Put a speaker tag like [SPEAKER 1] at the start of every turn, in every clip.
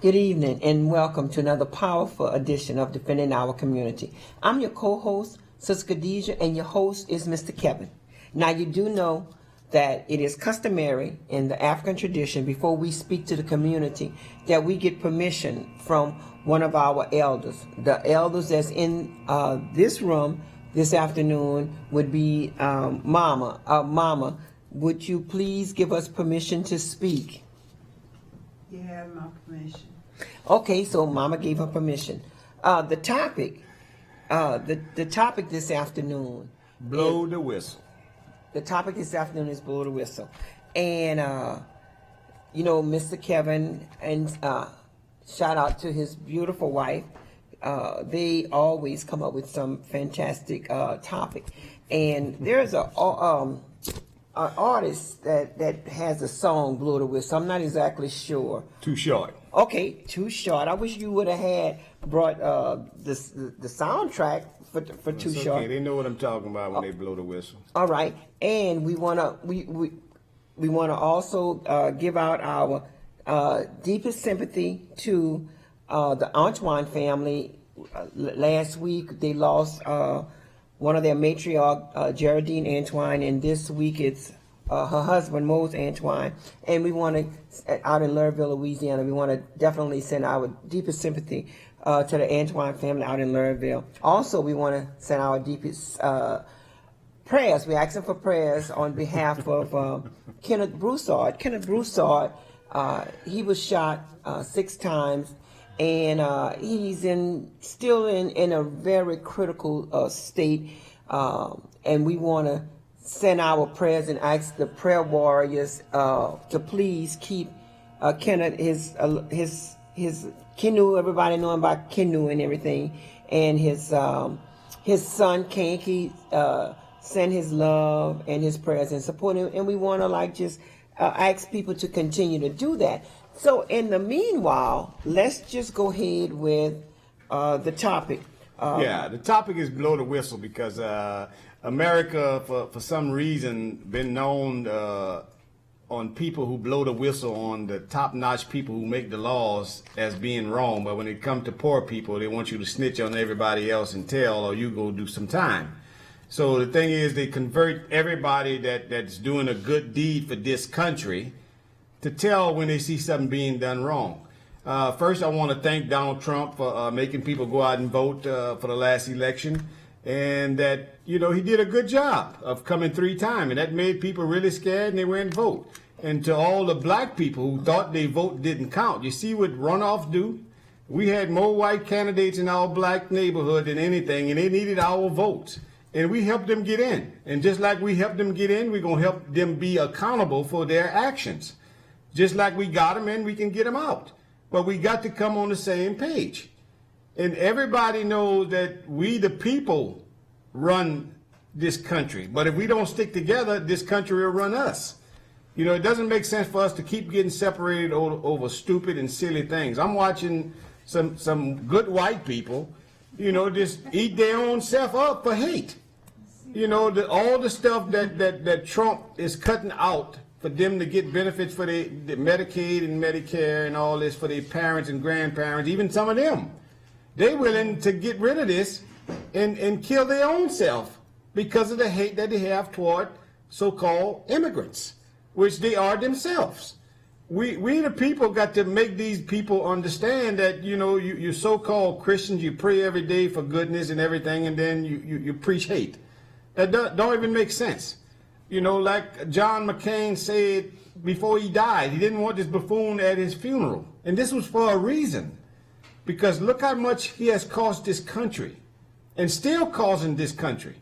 [SPEAKER 1] Good evening and welcome to another powerful edition of Defending Our Community. I'm your co-host, Sister Khadijah, and your host is Mr. Kevin. Now you do know that it is customary in the African tradition before we speak to the community that we get permission from one of our elders. The elders that's in this room this afternoon would be Mama. Mama, would you please give us permission to speak?
[SPEAKER 2] You have my permission.
[SPEAKER 1] Okay, so Mama gave her permission. The topic this afternoon.
[SPEAKER 3] Blow the whistle.
[SPEAKER 1] The topic this afternoon is blow the whistle, and Mr. Kevin and shout out to his beautiful wife. They always come up with some fantastic topic, and there's an artist that has a song "Blow the Whistle." I'm not exactly sure.
[SPEAKER 3] Too short.
[SPEAKER 1] Okay, Too Short. I wish you would have had brought the soundtrack for Too
[SPEAKER 3] It's
[SPEAKER 1] Short.
[SPEAKER 3] okay. They know what I'm talking about when they blow the whistle.
[SPEAKER 1] All right, and we wanna also give out our deepest sympathy to the Antoine family. Last week they lost one of their matriarch, Geraldine Antoine, and this week it's her husband, Mose Antoine. And we want to, out in Lurville, Louisiana, we want to definitely send our deepest sympathy to the Antoine family out in Lurville. Also, we want to send our deepest prayers. We're asking for prayers on behalf of Kenneth Broussard. Kenneth Broussard, he was shot 6 times, and he's still in a very critical state. And we want to send our prayers and ask the prayer warriors to please keep Kenneth, his Kenu, everybody knowing about Kenu and everything, and his son Kanki, send his love and his prayers and support him. And we want to ask people to continue to do that. So in the meanwhile, let's just go ahead with the topic.
[SPEAKER 3] The topic is blow the whistle because America, for some reason, been known on people who blow the whistle on the top-notch people who make the laws as being wrong. But when it comes to poor people, they want you to snitch on everybody else and tell, or you go do some time. So the thing is, they convert everybody that's doing a good deed for this country to tell when they see something being done wrong. First, I want to thank Donald Trump for making people go out and vote for the last election. And that, he did a good job of coming 3 times. And that made people really scared and they went and vote. And to all the black people who thought their vote didn't count, you see what runoff do? We had more white candidates in our black neighborhood than anything, and they needed our votes. And we helped them get in. And just like we helped them get in, we're going to help them be accountable for their actions. Just like we got them in, we can get them out. But we got to come on the same page. And everybody knows that we, the people, run this country. But if we don't stick together, this country will run us. It doesn't make sense for us to keep getting separated over stupid and silly things. I'm watching some good white people, just eat their own self up for hate. All the stuff that Trump is cutting out for them to get benefits for the Medicaid and Medicare and all this for their parents and grandparents, even some of them. They're willing to get rid of this and kill their own self because of the hate that they have toward so-called immigrants, which they are themselves. We the people got to make these people understand that, you're so-called Christians, you pray every day for goodness and everything, and then you preach hate. That don't even make sense. Like John McCain said before he died, he didn't want this buffoon at his funeral. And this was for a reason. Because look how much he has cost this country and still causing this country.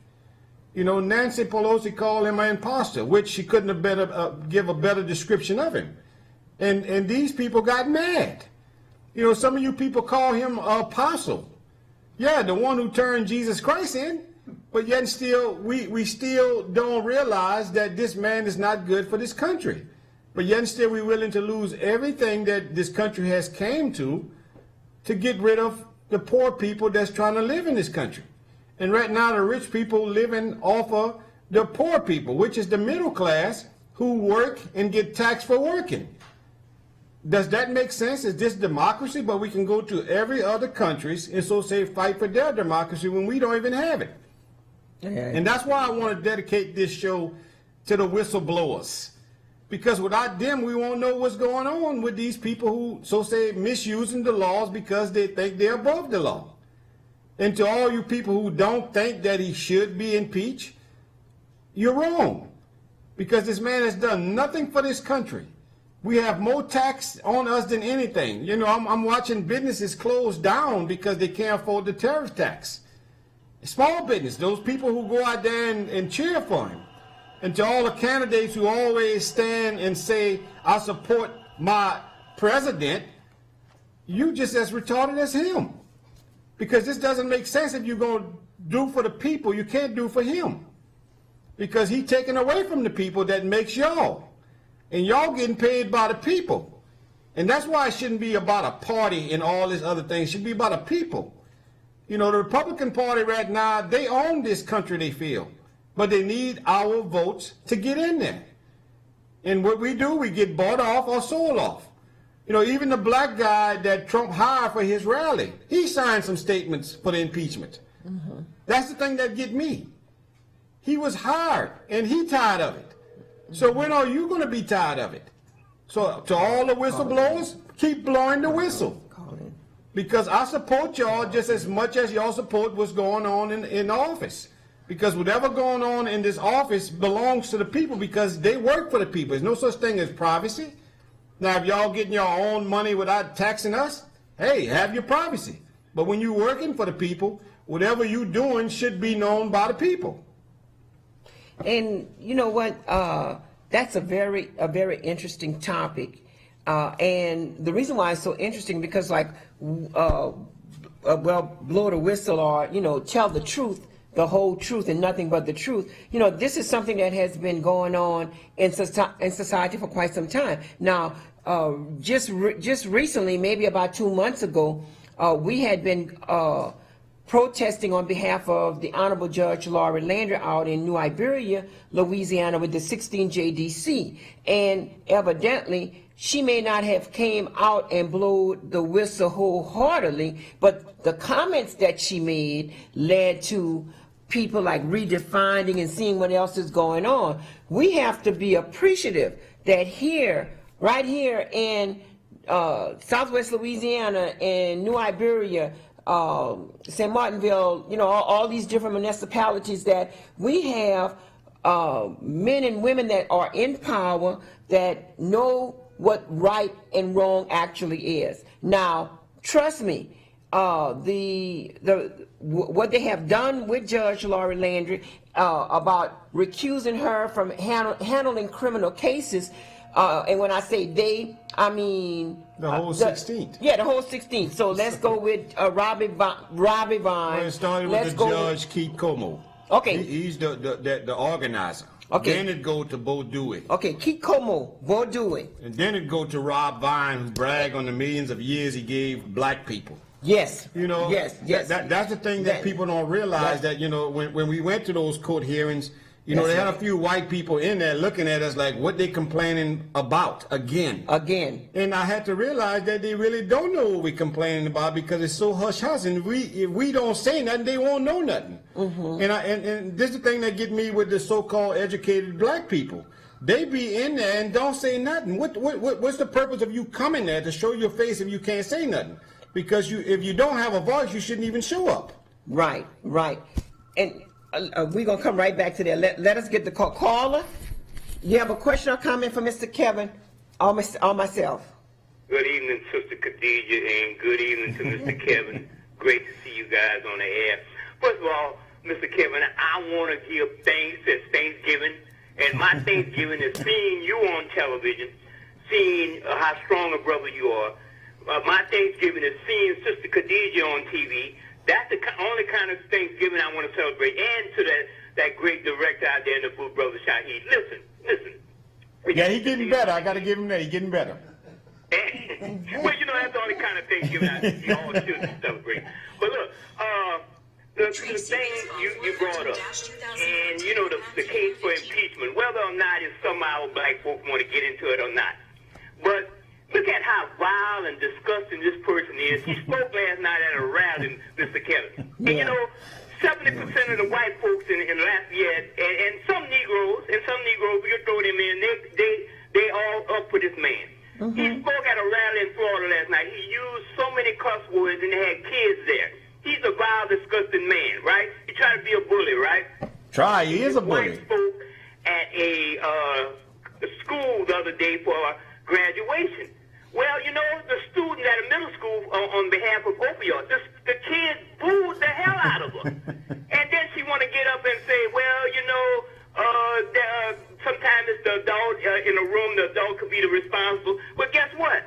[SPEAKER 3] Nancy Pelosi called him an imposter, which she couldn't have give a better description of him. And these people got mad. Some of you people call him an apostle. Yeah, the one who turned Jesus Christ in. But yet still, we still don't realize that this man is not good for this country. But yet still we're willing to lose everything that this country has came to get rid of the poor people that's trying to live in this country. And right now the rich people living off of the poor people, which is the middle class who work and get taxed for working. Does that make sense? Is this democracy? But we can go to every other countries and so say fight for their democracy when we don't even have it.
[SPEAKER 1] Yeah.
[SPEAKER 3] And that's why I want to dedicate this show to the whistleblowers. Because without them, we won't know what's going on with these people who, so say, misusing the laws because they think they're above the law. And to all you people who don't think that he should be impeached, you're wrong. Because this man has done nothing for this country. We have more tax on us than anything. You know, I'm watching businesses close down because they can't afford the tariff tax. Small business, those people who go out there and cheer for him. And to all the candidates who always stand and say, I support my president, you just as retarded as him. Because this doesn't make sense. If you're going to do for the people, you can't do for him. Because he's taken away from the people that makes y'all. And y'all getting paid by the people. And that's why it shouldn't be about a party and all this other thing. It should be about the people. You know, the Republican Party right now, they own this country, they feel. But they need our votes to get in there. And what we do, we get bought off or sold off. You know, even the black guy that Trump hired for his rally, he signed some statements for the impeachment. Mm-hmm. That's the thing that get me. He was hired, and he tired of it. So when are you going to be tired of it? So to all the whistleblowers, keep blowing the whistle. Because I support y'all just as much as y'all support what's going on in the office. Because whatever going on in this office belongs to the people because they work for the people. There's no such thing as privacy. Now, if y'all getting your own money without taxing us, hey, have your privacy. But when you're working for the people, whatever you're doing should be known by the people.
[SPEAKER 1] And you know what? That's a very interesting topic. And the reason why it's so interesting because like, blow the whistle or, you know, tell the truth, the whole truth and nothing but the truth. You know, this is something that has been going on in society for quite some time. Now, just recently, maybe about 2 months ago, we had been protesting on behalf of the Honorable Judge Laurie Landry out in New Iberia, Louisiana with the 16 JDC. And evidently, she may not have came out and blew the whistle wholeheartedly, but the comments that she made led to people like redefining and seeing what else is going on. We have to be appreciative that here, right here in Southwest Louisiana and New Iberia, St. Martinville, you know, all these different municipalities that we have men and women that are in power that know what right and wrong actually is. Now, trust me, what they have done with Judge Laurie Landry about recusing her from handling criminal cases, and when I say they, I mean
[SPEAKER 3] the whole 16th.
[SPEAKER 1] Yeah, the whole 16th. So let's go with Robbie Vine.
[SPEAKER 3] Well, it started with the judge Keith Como.
[SPEAKER 1] Okay,
[SPEAKER 3] he's the organizer.
[SPEAKER 1] Okay.
[SPEAKER 3] Then it go to Bo Dewey.
[SPEAKER 1] Okay, Keith Como, Bo Dewey.
[SPEAKER 3] And then it go to Rob Vine, who bragged on the millions of years he gave black people.
[SPEAKER 1] Yes.
[SPEAKER 3] You know.
[SPEAKER 1] Yes.
[SPEAKER 3] That's the thing that people don't realize. That, you know, when we went to those court hearings, you know, they had a few white people in there looking at us like, what they complaining about again? And I had to realize that they really don't know what we're complaining about because it's so hush-hush. And if we don't say nothing, they won't know nothing. Mm-hmm. And this is the thing that get me with the so-called educated black people. They be in there and don't say nothing. What's the purpose of you coming there to show your face if you can't say nothing? Because if you don't have a voice, you shouldn't even show up. Right. And we're going to come right back to that. Let us get the call. Caller, you have a question or comment for Mr. Kevin or myself?
[SPEAKER 4] Good evening, Sister Khadija, and good evening to Mr. Kevin. Great to see you guys on the air. First of all, Mr. Kevin, I want to give thanks. It's Thanksgiving, and my Thanksgiving is seeing you on television, seeing how strong a brother you are. My Thanksgiving is seeing Sister Khadija on TV. That's the only kind of Thanksgiving I want to celebrate. And to that great director out there in the booth, Brother Shaheed. Listen.
[SPEAKER 3] Yeah, he's getting better. I got to give him that. He's getting better.
[SPEAKER 4] Well, you know, that's the only kind of Thanksgiving you all should celebrate. But look, the thing you brought up, and, you know, the case for impeachment, whether or not it's somehow black folk want to get into it or not. But Look at how vile and disgusting this person is. He spoke last night at a rally, Mr. Kevin. And you know, 70% of the white folks in Lafayette, and some Negroes, we can throw them in, they all up for this man. He spoke at a rally in Florida last night. He used so many cuss words and they had kids there. He's a vile, disgusting man, right? He tried to be a bully, right?
[SPEAKER 3] He is a bully.
[SPEAKER 4] White spoke at a school the other day for graduation. Well, you know, the student at a middle school on behalf of opioids, the kid booed the hell out of her. And then she want to get up and say, well, you know, sometimes it's the adult in a room, the adult could be the responsible. Well, guess what?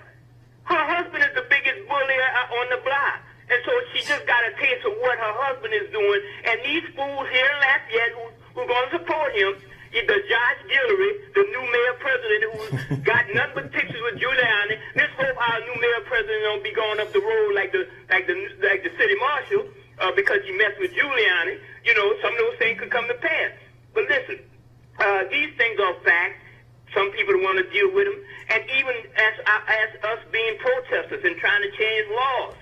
[SPEAKER 4] Her husband is the biggest bully on the block. And so she just got a taste of what her husband is doing. And these fools here in Lafayette who are going to support him, the Josh Guillory, the new mayor president who's got nothing but pictures with Giuliani. Let's hope our new mayor president don't be going up the road like the city marshal because he messed with Giuliani. You know, some of those things could come to pass. But listen, these things are facts. Some people don't want to deal with them. And even as us being protesters and trying to change laws,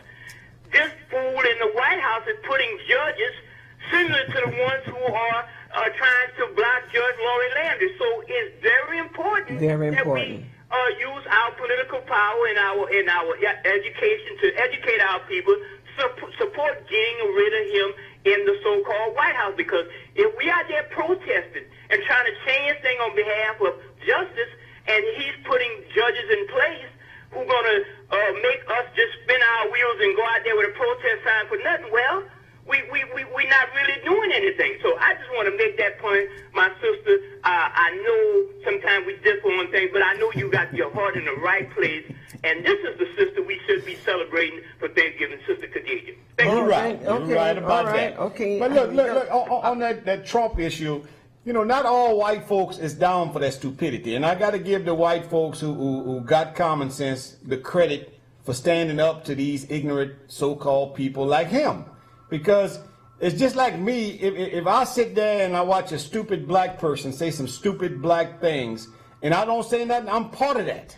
[SPEAKER 4] this fool in the White House is putting judges similar to the ones who are trying to block Judge Lori Landry. So it's very important that we use our political power and our education to educate our people, support getting rid of him in the so-called White House. Because if we are there protesting and trying to change things on behalf of justice, and he's putting judges in place who are going to make us just spin our wheels and go out there with a protest sign for nothing, well, we're not really doing anything. So I just want to make that point, my sister. I know sometimes we differ on things, but I know you got your heart in the right place. And this is the sister we should be celebrating for Thanksgiving, Sister Khadijah. Thank you.
[SPEAKER 3] You're right. You're right about that.
[SPEAKER 1] Okay.
[SPEAKER 3] But look, on that Trump issue, you know, not all white folks is down for that stupidity. And I got to give the white folks who got common sense the credit for standing up to these ignorant so-called people like him. Because it's just like me, if I sit there and I watch a stupid black person say some stupid black things, and I don't say nothing, I'm part of that.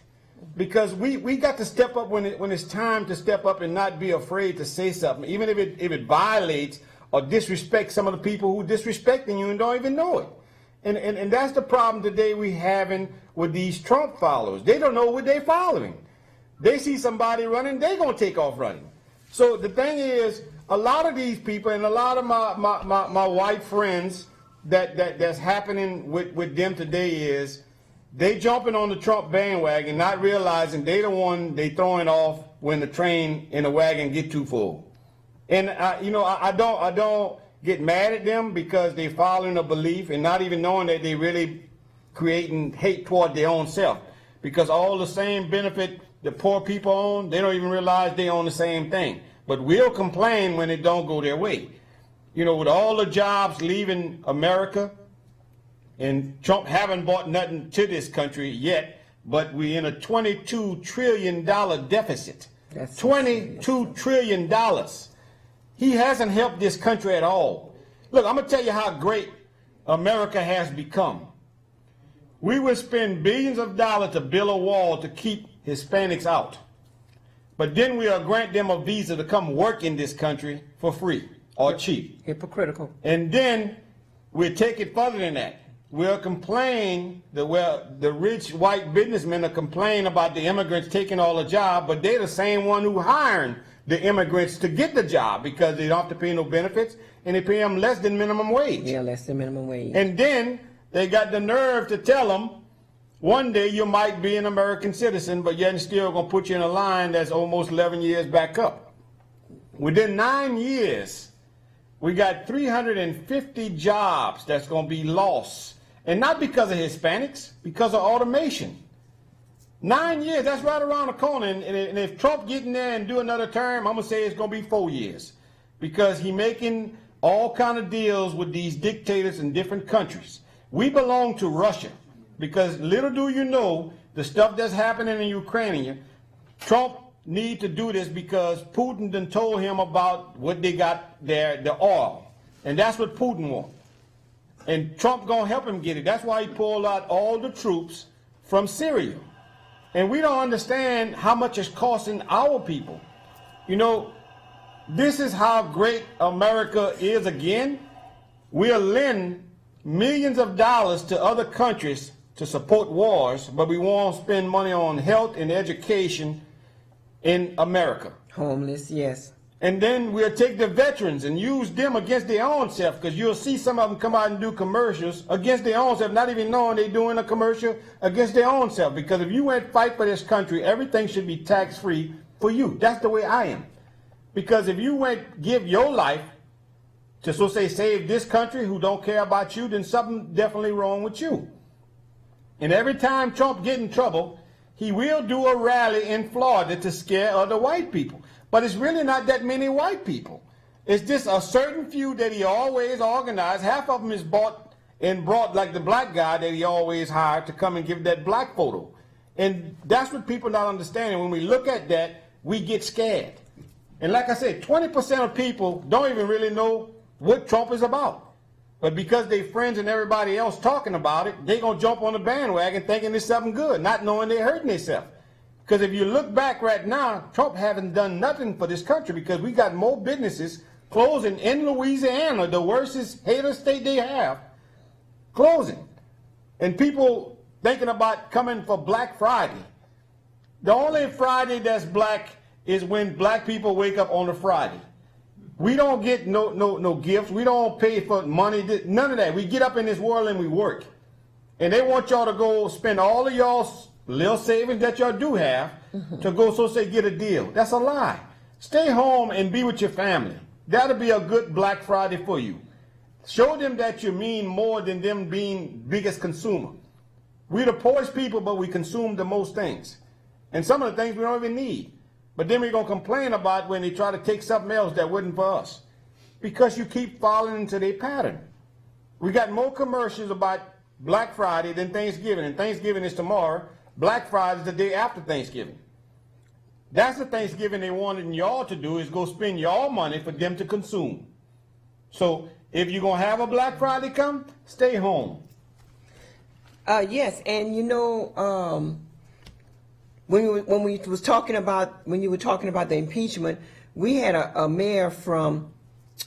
[SPEAKER 3] Because we got to step up when it's time to step up and not be afraid to say something, even if it violates or disrespects some of the people who disrespecting you and don't even know it. And that's the problem today we having with these Trump followers. They don't know what they're following. They see somebody running, they're going to take off running. So the thing is, a lot of these people and a lot of my white friends that's happening with them today is they jumping on the Trump bandwagon, not realizing they the one they throwing off when the train and the wagon get too full. And I don't get mad at them because they following a belief and not even knowing that they really creating hate toward their own self. Because all the same benefit the poor people own, they don't even realize they own the same thing. But we'll complain when it don't go their way. You know, with all the jobs leaving America, and Trump haven't bought nothing to this country yet, but we're in a $22 trillion deficit.
[SPEAKER 1] That's
[SPEAKER 3] $22 trillion. He hasn't helped this country at all. Look, I'm going to tell you how great America has become. We would spend billions of dollars to build a wall to keep Hispanics out. But then we'll grant them a visa to come work in this country for free or cheap.
[SPEAKER 1] Hypocritical.
[SPEAKER 3] And then we'll take it further than that. We'll complain, the rich white businessmen will complain about the immigrants taking all the job, but they're the same one who hiring the immigrants to get the job because they don't have to pay no benefits and they pay them less than minimum wage.
[SPEAKER 1] Yeah, less than minimum wage.
[SPEAKER 3] And then they got the nerve to tell them, one day you might be an American citizen, but yet still going to put you in a line that's almost 11 years back up. Within 9 years, we got 350 jobs that's going to be lost. And not because of Hispanics, because of automation. 9 years, that's right around the corner. And if Trump get in there and do another term, I'm going to say it's going to be 4 years. Because he making all kind of deals with these dictators in different countries. We belong to Russia. Because little do you know, the stuff that's happening in Ukraine, Trump need to do this because Putin done told him about what they got there, the oil. And that's what Putin wants. And Trump gonna help him get it. That's why he pulled out all the troops from Syria. And we don't understand how much it's costing our people. You know, this is how great America is again. We'll lend millions of dollars to other countries to support wars, but we won't spend money on health and education in America.
[SPEAKER 1] Homeless, yes.
[SPEAKER 3] And then we'll take the veterans and use them against their own self, because you'll see some of them come out and do commercials against their own self, not even knowing they're doing a commercial against their own self. Because if you went fight for this country, everything should be tax-free for you. That's the way I am. Because if you went give your life to, so say, save this country who don't care about you, then something definitely wrong with you. And every time Trump get in trouble, he will do a rally in Florida to scare other white people. But it's really not that many white people. It's just a certain few that he always organized. Half of them is bought and brought, like the black guy that he always hired to come and give that black photo. And that's what people not understanding. When we look at that, we get scared. And like I said, 20% of people don't even really know what Trump is about. But because they friends and everybody else talking about it, they going to jump on the bandwagon thinking it's something good, not knowing they're hurting themselves. Because if you look back right now, Trump haven't done nothing for this country, because we got more businesses closing in Louisiana, the worstest hater state they have, closing. And people thinking about coming for Black Friday. The only Friday that's black is when black people wake up on a Friday. We don't get no gifts. We don't pay for money. None of that. We get up in this world and we work. And they want y'all to go spend all of y'all's little savings that y'all do have to go, so say, get a deal. That's a lie. Stay home and be with your family. That'll be a good Black Friday for you. Show them that you mean more than them being biggest consumer. We're the poorest people, but we consume the most things. And some of the things we don't even need. But then we're going to complain about when they try to take something else that wasn't for us. Because you keep falling into their pattern. We got more commercials about Black Friday than Thanksgiving. And Thanksgiving is tomorrow. Black Friday is the day after Thanksgiving. That's the Thanksgiving they wanted y'all to do, is go spend y'all money for them to consume. So if you're going to have a Black Friday come, stay home.
[SPEAKER 1] Yes, and you know, when you were talking about the impeachment, we had a mayor from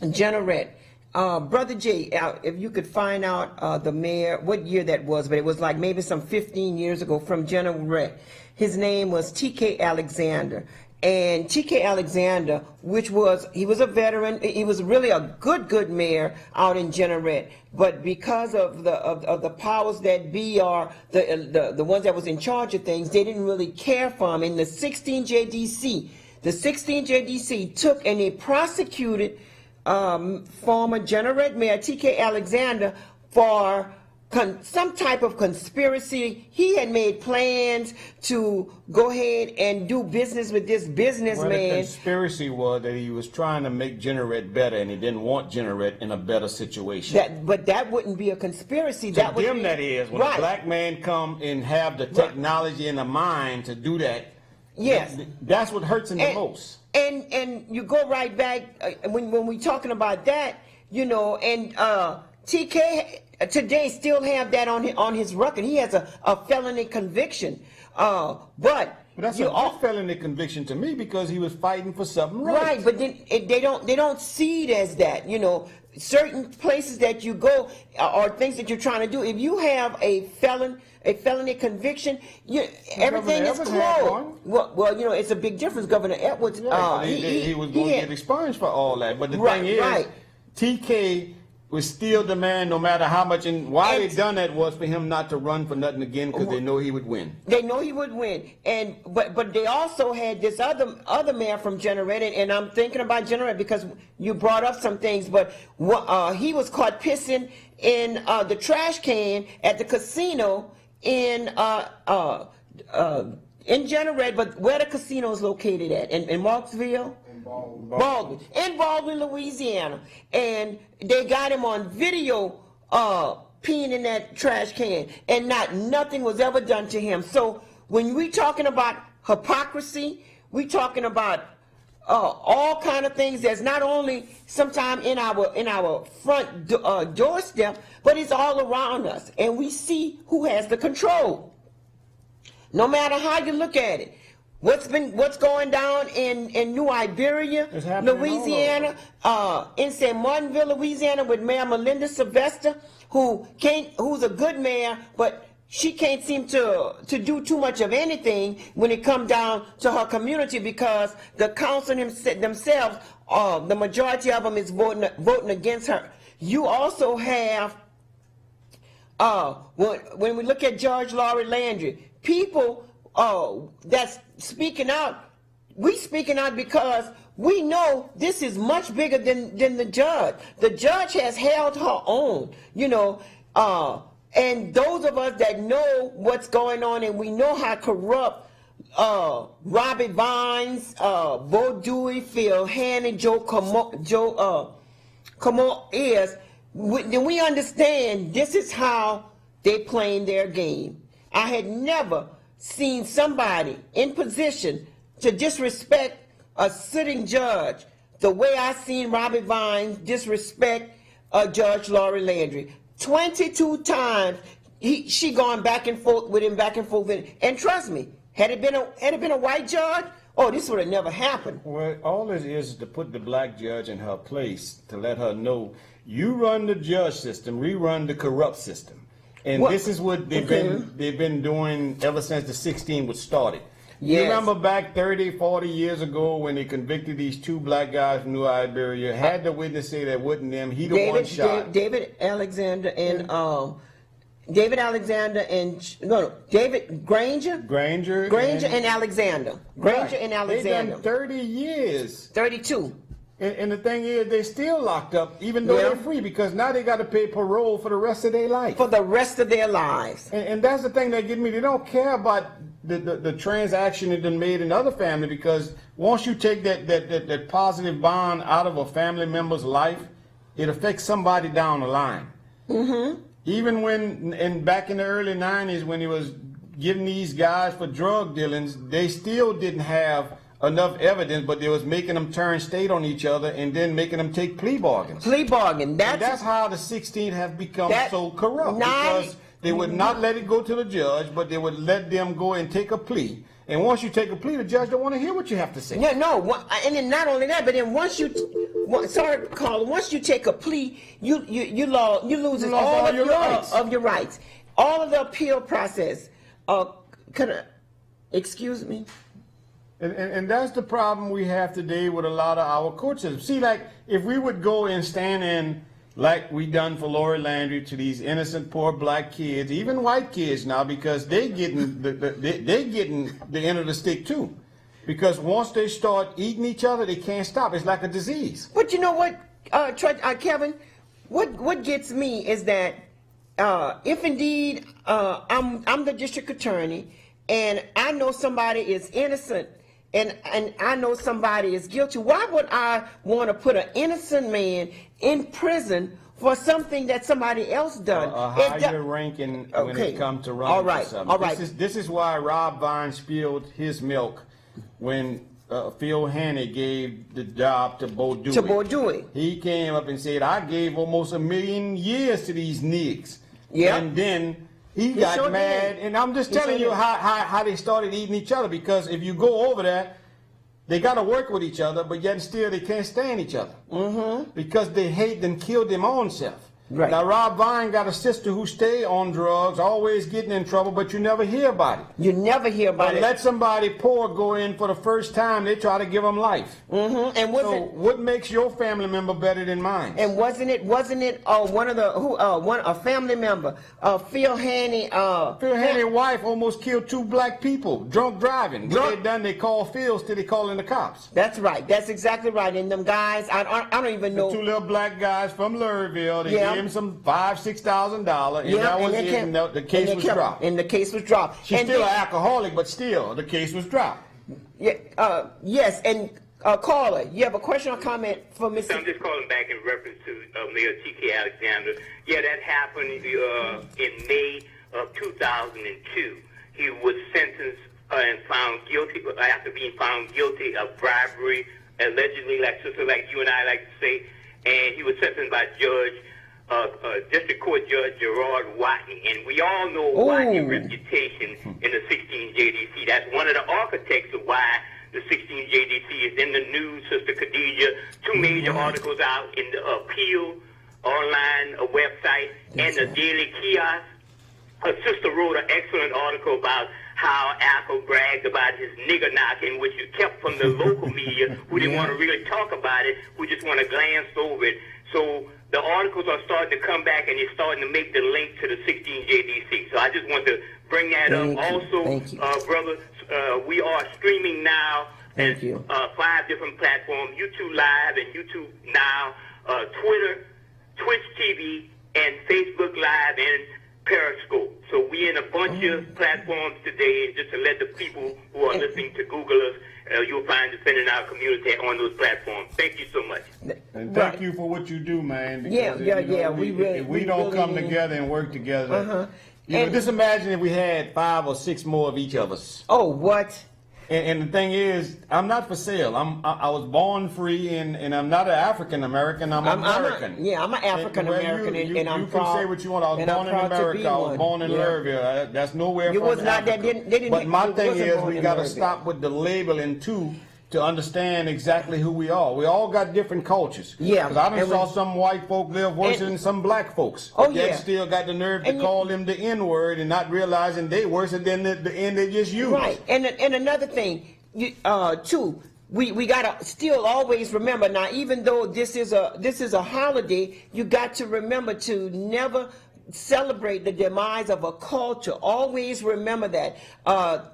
[SPEAKER 1] Jeanerette. Brother Jay, if you could find out the mayor, what year that was, but it was like maybe some 15 years ago, from Jeanerette. His name was T.K. Alexander. And T.K. Alexander, he was a veteran, he was really a good mayor out in Jeanerette. But because of the powers that be, are the ones that was in charge of things, they didn't really care for him. In the 16 JDC took and they prosecuted former Jeanerette Mayor T.K. Alexander for some type of conspiracy. He had made plans to go ahead and do business with this businessman.
[SPEAKER 3] Well, the conspiracy was that he was trying to make Jeanerette better, and he didn't want Jeanerette in a better situation.
[SPEAKER 1] But that wouldn't be a conspiracy.
[SPEAKER 3] To them, that is. When a black man come and have the technology and the mind to do that,
[SPEAKER 1] yes,
[SPEAKER 3] that's what hurts him the most.
[SPEAKER 1] And you go right back, when we're talking about that, you know, and TK today still have that on his record. He has a felony conviction. But
[SPEAKER 3] that's a good felony conviction to me, because he was fighting for something right.
[SPEAKER 1] Right, but then they don't see it as that. You know, certain places that you go or things that you're trying to do, if you have a felony conviction, everything is closed. Well, you know, it's a big difference. Governor Edwards,
[SPEAKER 3] he was going to get expunged for all that. But the thing is, TK was still the man, no matter how much. And why they done that was for him not to run for nothing again, because they know he would win. They know he would win.
[SPEAKER 1] And but they also had this other mayor from Jeanerette, and I'm thinking about Jeanerette because you brought up some things. But he was caught pissing in the trash can at the casino in Jeanerette, but where the casino is located at? In Marksville? In Baldwin, Louisiana. And they got him on video peeing in that trash can, and nothing was ever done to him. So when we talking about hypocrisy, we talking about all kind of things that's not only sometime in our front doorstep, but it's all around us, and we see who has the control. No matter how you look at it. What's going down in New Iberia,
[SPEAKER 3] It's happening all
[SPEAKER 1] Louisiana, in St. Martinville, Louisiana, with Mayor Melinda Sylvester, who's a good mayor, but she can't seem to do too much of anything when it comes down to her community because the council themselves, the majority of them is voting against her. You also have, when we look at George Laurie Landry, people that's speaking out, we speaking out because we know this is much bigger than the judge. The judge has held her own, and those of us that know what's going on and we know how corrupt Robbie Vines, Bo Dewey, Phil Haney, Joe Como is, then we understand this is how they playing their game. I had never seen somebody in position to disrespect a sitting judge the way I seen Robbie Vines disrespect Judge Laurie Landry. 22 times she gone back and forth with him, and trust me, had it been a white judge, oh, this would have never happened.
[SPEAKER 3] Well, all it is to put the black judge in her place, to let her know, you run the judge system, we run the corrupt system. And this is what they've been doing ever since the 16 was started.
[SPEAKER 1] Yes.
[SPEAKER 3] You remember back 30, 40 years ago when they convicted these two black guys from New Iberia, had the witness say that wasn't them, he the one shot.
[SPEAKER 1] David Alexander and David Granger and Alexander. Granger and Alexander.
[SPEAKER 3] They done 30 years.
[SPEAKER 1] 32.
[SPEAKER 3] And the thing is, they still locked up, even though they're free, because now they got to pay parole for the rest of their life.
[SPEAKER 1] For the rest of their lives.
[SPEAKER 3] And that's the thing that gets me. They don't care about the transaction that been made in other family, because once you take that positive bond out of a family member's life, it affects somebody down the line. Mm-hmm. Even back in the early 90s, when he was getting these guys for drug dealings, they still didn't have enough evidence, but they was making them turn state on each other and then making them take plea bargains.
[SPEAKER 1] That's
[SPEAKER 3] how the 16 have become so corrupt, because they would not let it go to the judge, but they would let them go and take a plea. And once you take a plea, the judge don't want to hear what you have to say.
[SPEAKER 1] Yeah, no, and then not only that, but then once you take a plea, you lose all of your rights, all of the appeal process. Excuse me.
[SPEAKER 3] And that's the problem we have today with a lot of our court systems. See, like, if we would go and stand in, like we done for Laurie Landry, to these innocent poor black kids, even white kids now, because they getting the end of the stick too. Because once they start eating each other, they can't stop. It's like a disease.
[SPEAKER 1] But you know what, Kevin, what gets me is that if indeed I'm the district attorney and I know somebody is innocent and I know somebody is guilty, why would I want to put an innocent man in prison for something that somebody else done?
[SPEAKER 3] A higher ranking when it comes to running for something.
[SPEAKER 1] All right.
[SPEAKER 3] This is why Rob Vine spilled his milk when Phil Haney gave the job to Bo Dewey. He came up and said, I gave almost 1 million years to these niggas.
[SPEAKER 1] Yeah.
[SPEAKER 3] And then he got mad. And I'm just telling you how they started eating each other, because if you go over there, they got to work with each other, but yet still they can't stand each other. Mm-hmm. Because they hate and kill their own self.
[SPEAKER 1] Right.
[SPEAKER 3] Now, Rob Vine got a sister who stay on drugs, always getting in trouble, but you never hear about it.
[SPEAKER 1] You never hear about it.
[SPEAKER 3] Let somebody poor go in for the first time, they try to give them life.
[SPEAKER 1] Mm-hmm. And
[SPEAKER 3] what makes your family member better than mine? And
[SPEAKER 1] wasn't it a family member, Phil Haney?
[SPEAKER 3] Phil Haney's wife almost killed 2 black people, drunk driving. What they done, they call Phil's till they calling the cops.
[SPEAKER 1] That's right. That's exactly right. And them guys, I don't even know.
[SPEAKER 3] The 2 little black guys from Louisville, they gave him some $5,000-$6,000, and that was it, and the case was dropped.
[SPEAKER 1] And the case was dropped.
[SPEAKER 3] She's still an alcoholic, but still, the case was dropped.
[SPEAKER 1] Yeah, yes, and caller, you have a question or comment for Mr.
[SPEAKER 4] I'm just calling back in reference to Mayor T.K. Alexander. Yeah, that happened in May of 2002. He was sentenced and found guilty, after being found guilty of bribery, allegedly, like you and I like to say, and he was sentenced by Judge District Court Judge Gerard Watney, and we all know
[SPEAKER 1] Oh.
[SPEAKER 4] Watney's reputation in the 16 JDC. That's one of the architects of why the 16 JDC is in the news, Sister Khadijah. Two major articles out in the Appeal online website and the Daily Kiosk. Her sister wrote an excellent article about how Alco bragged about his nigger knocking, which is kept from the local media, who didn't want to really talk about it, who just want to glance over it. So the articles are starting to come back, and they're starting to make the link to the 16 JDC. So I just want to bring that
[SPEAKER 1] Thank
[SPEAKER 4] up.
[SPEAKER 1] you.
[SPEAKER 4] Also,
[SPEAKER 1] Thank you.
[SPEAKER 4] brothers, we are streaming now
[SPEAKER 1] Thank
[SPEAKER 4] at
[SPEAKER 1] you.
[SPEAKER 4] 5 different platforms: YouTube Live and YouTube Now, Twitter, Twitch TV, and Facebook Live and Periscope. So we in a bunch of platforms today, and just to let the people who are listening to Google us, you'll find Defending Our Community on those platforms. Thank you so much.
[SPEAKER 3] And thank you for what you do, man. because,
[SPEAKER 1] Yeah, yeah,
[SPEAKER 3] you know,
[SPEAKER 1] yeah,
[SPEAKER 3] If
[SPEAKER 1] we
[SPEAKER 3] we don't
[SPEAKER 1] really
[SPEAKER 3] come
[SPEAKER 1] need-
[SPEAKER 3] together and work together, you know,
[SPEAKER 1] And-
[SPEAKER 3] just imagine if we had 5 or 6 more of each of us.
[SPEAKER 1] Oh, what?
[SPEAKER 3] And the thing is, I'm not for sale. I was born free, and I'm not an African American. I'm American.
[SPEAKER 1] I'm an African American, and I'm
[SPEAKER 3] you
[SPEAKER 1] proud.
[SPEAKER 3] can say what you want. I was
[SPEAKER 1] and I'm
[SPEAKER 3] born in
[SPEAKER 1] proud to
[SPEAKER 3] America.
[SPEAKER 1] be
[SPEAKER 3] I was
[SPEAKER 1] one.
[SPEAKER 3] born in
[SPEAKER 1] Yeah.
[SPEAKER 3] Louisville. That's nowhere
[SPEAKER 1] You
[SPEAKER 3] from
[SPEAKER 1] was not that-
[SPEAKER 3] Africa.
[SPEAKER 1] they didn't-
[SPEAKER 3] But my
[SPEAKER 1] you
[SPEAKER 3] thing
[SPEAKER 1] wasn't
[SPEAKER 3] is,
[SPEAKER 1] born
[SPEAKER 3] we
[SPEAKER 1] in
[SPEAKER 3] got to
[SPEAKER 1] Louisville.
[SPEAKER 3] stop with the labeling too, to understand exactly who we are. We all got different cultures.
[SPEAKER 1] Yeah,
[SPEAKER 3] Because I done
[SPEAKER 1] and
[SPEAKER 3] saw
[SPEAKER 1] we-
[SPEAKER 3] some white folk live worse
[SPEAKER 1] and-
[SPEAKER 3] than some black folks.
[SPEAKER 1] Oh,
[SPEAKER 3] Yet
[SPEAKER 1] yeah.
[SPEAKER 3] still got the nerve to
[SPEAKER 1] And you-
[SPEAKER 3] call them the N-word and not realizing they worse than the N they just used.
[SPEAKER 1] Right, and another thing, too, we gotta still always remember. Now, even though this is a holiday, you got to remember to never celebrate the demise of a culture. Always remember that.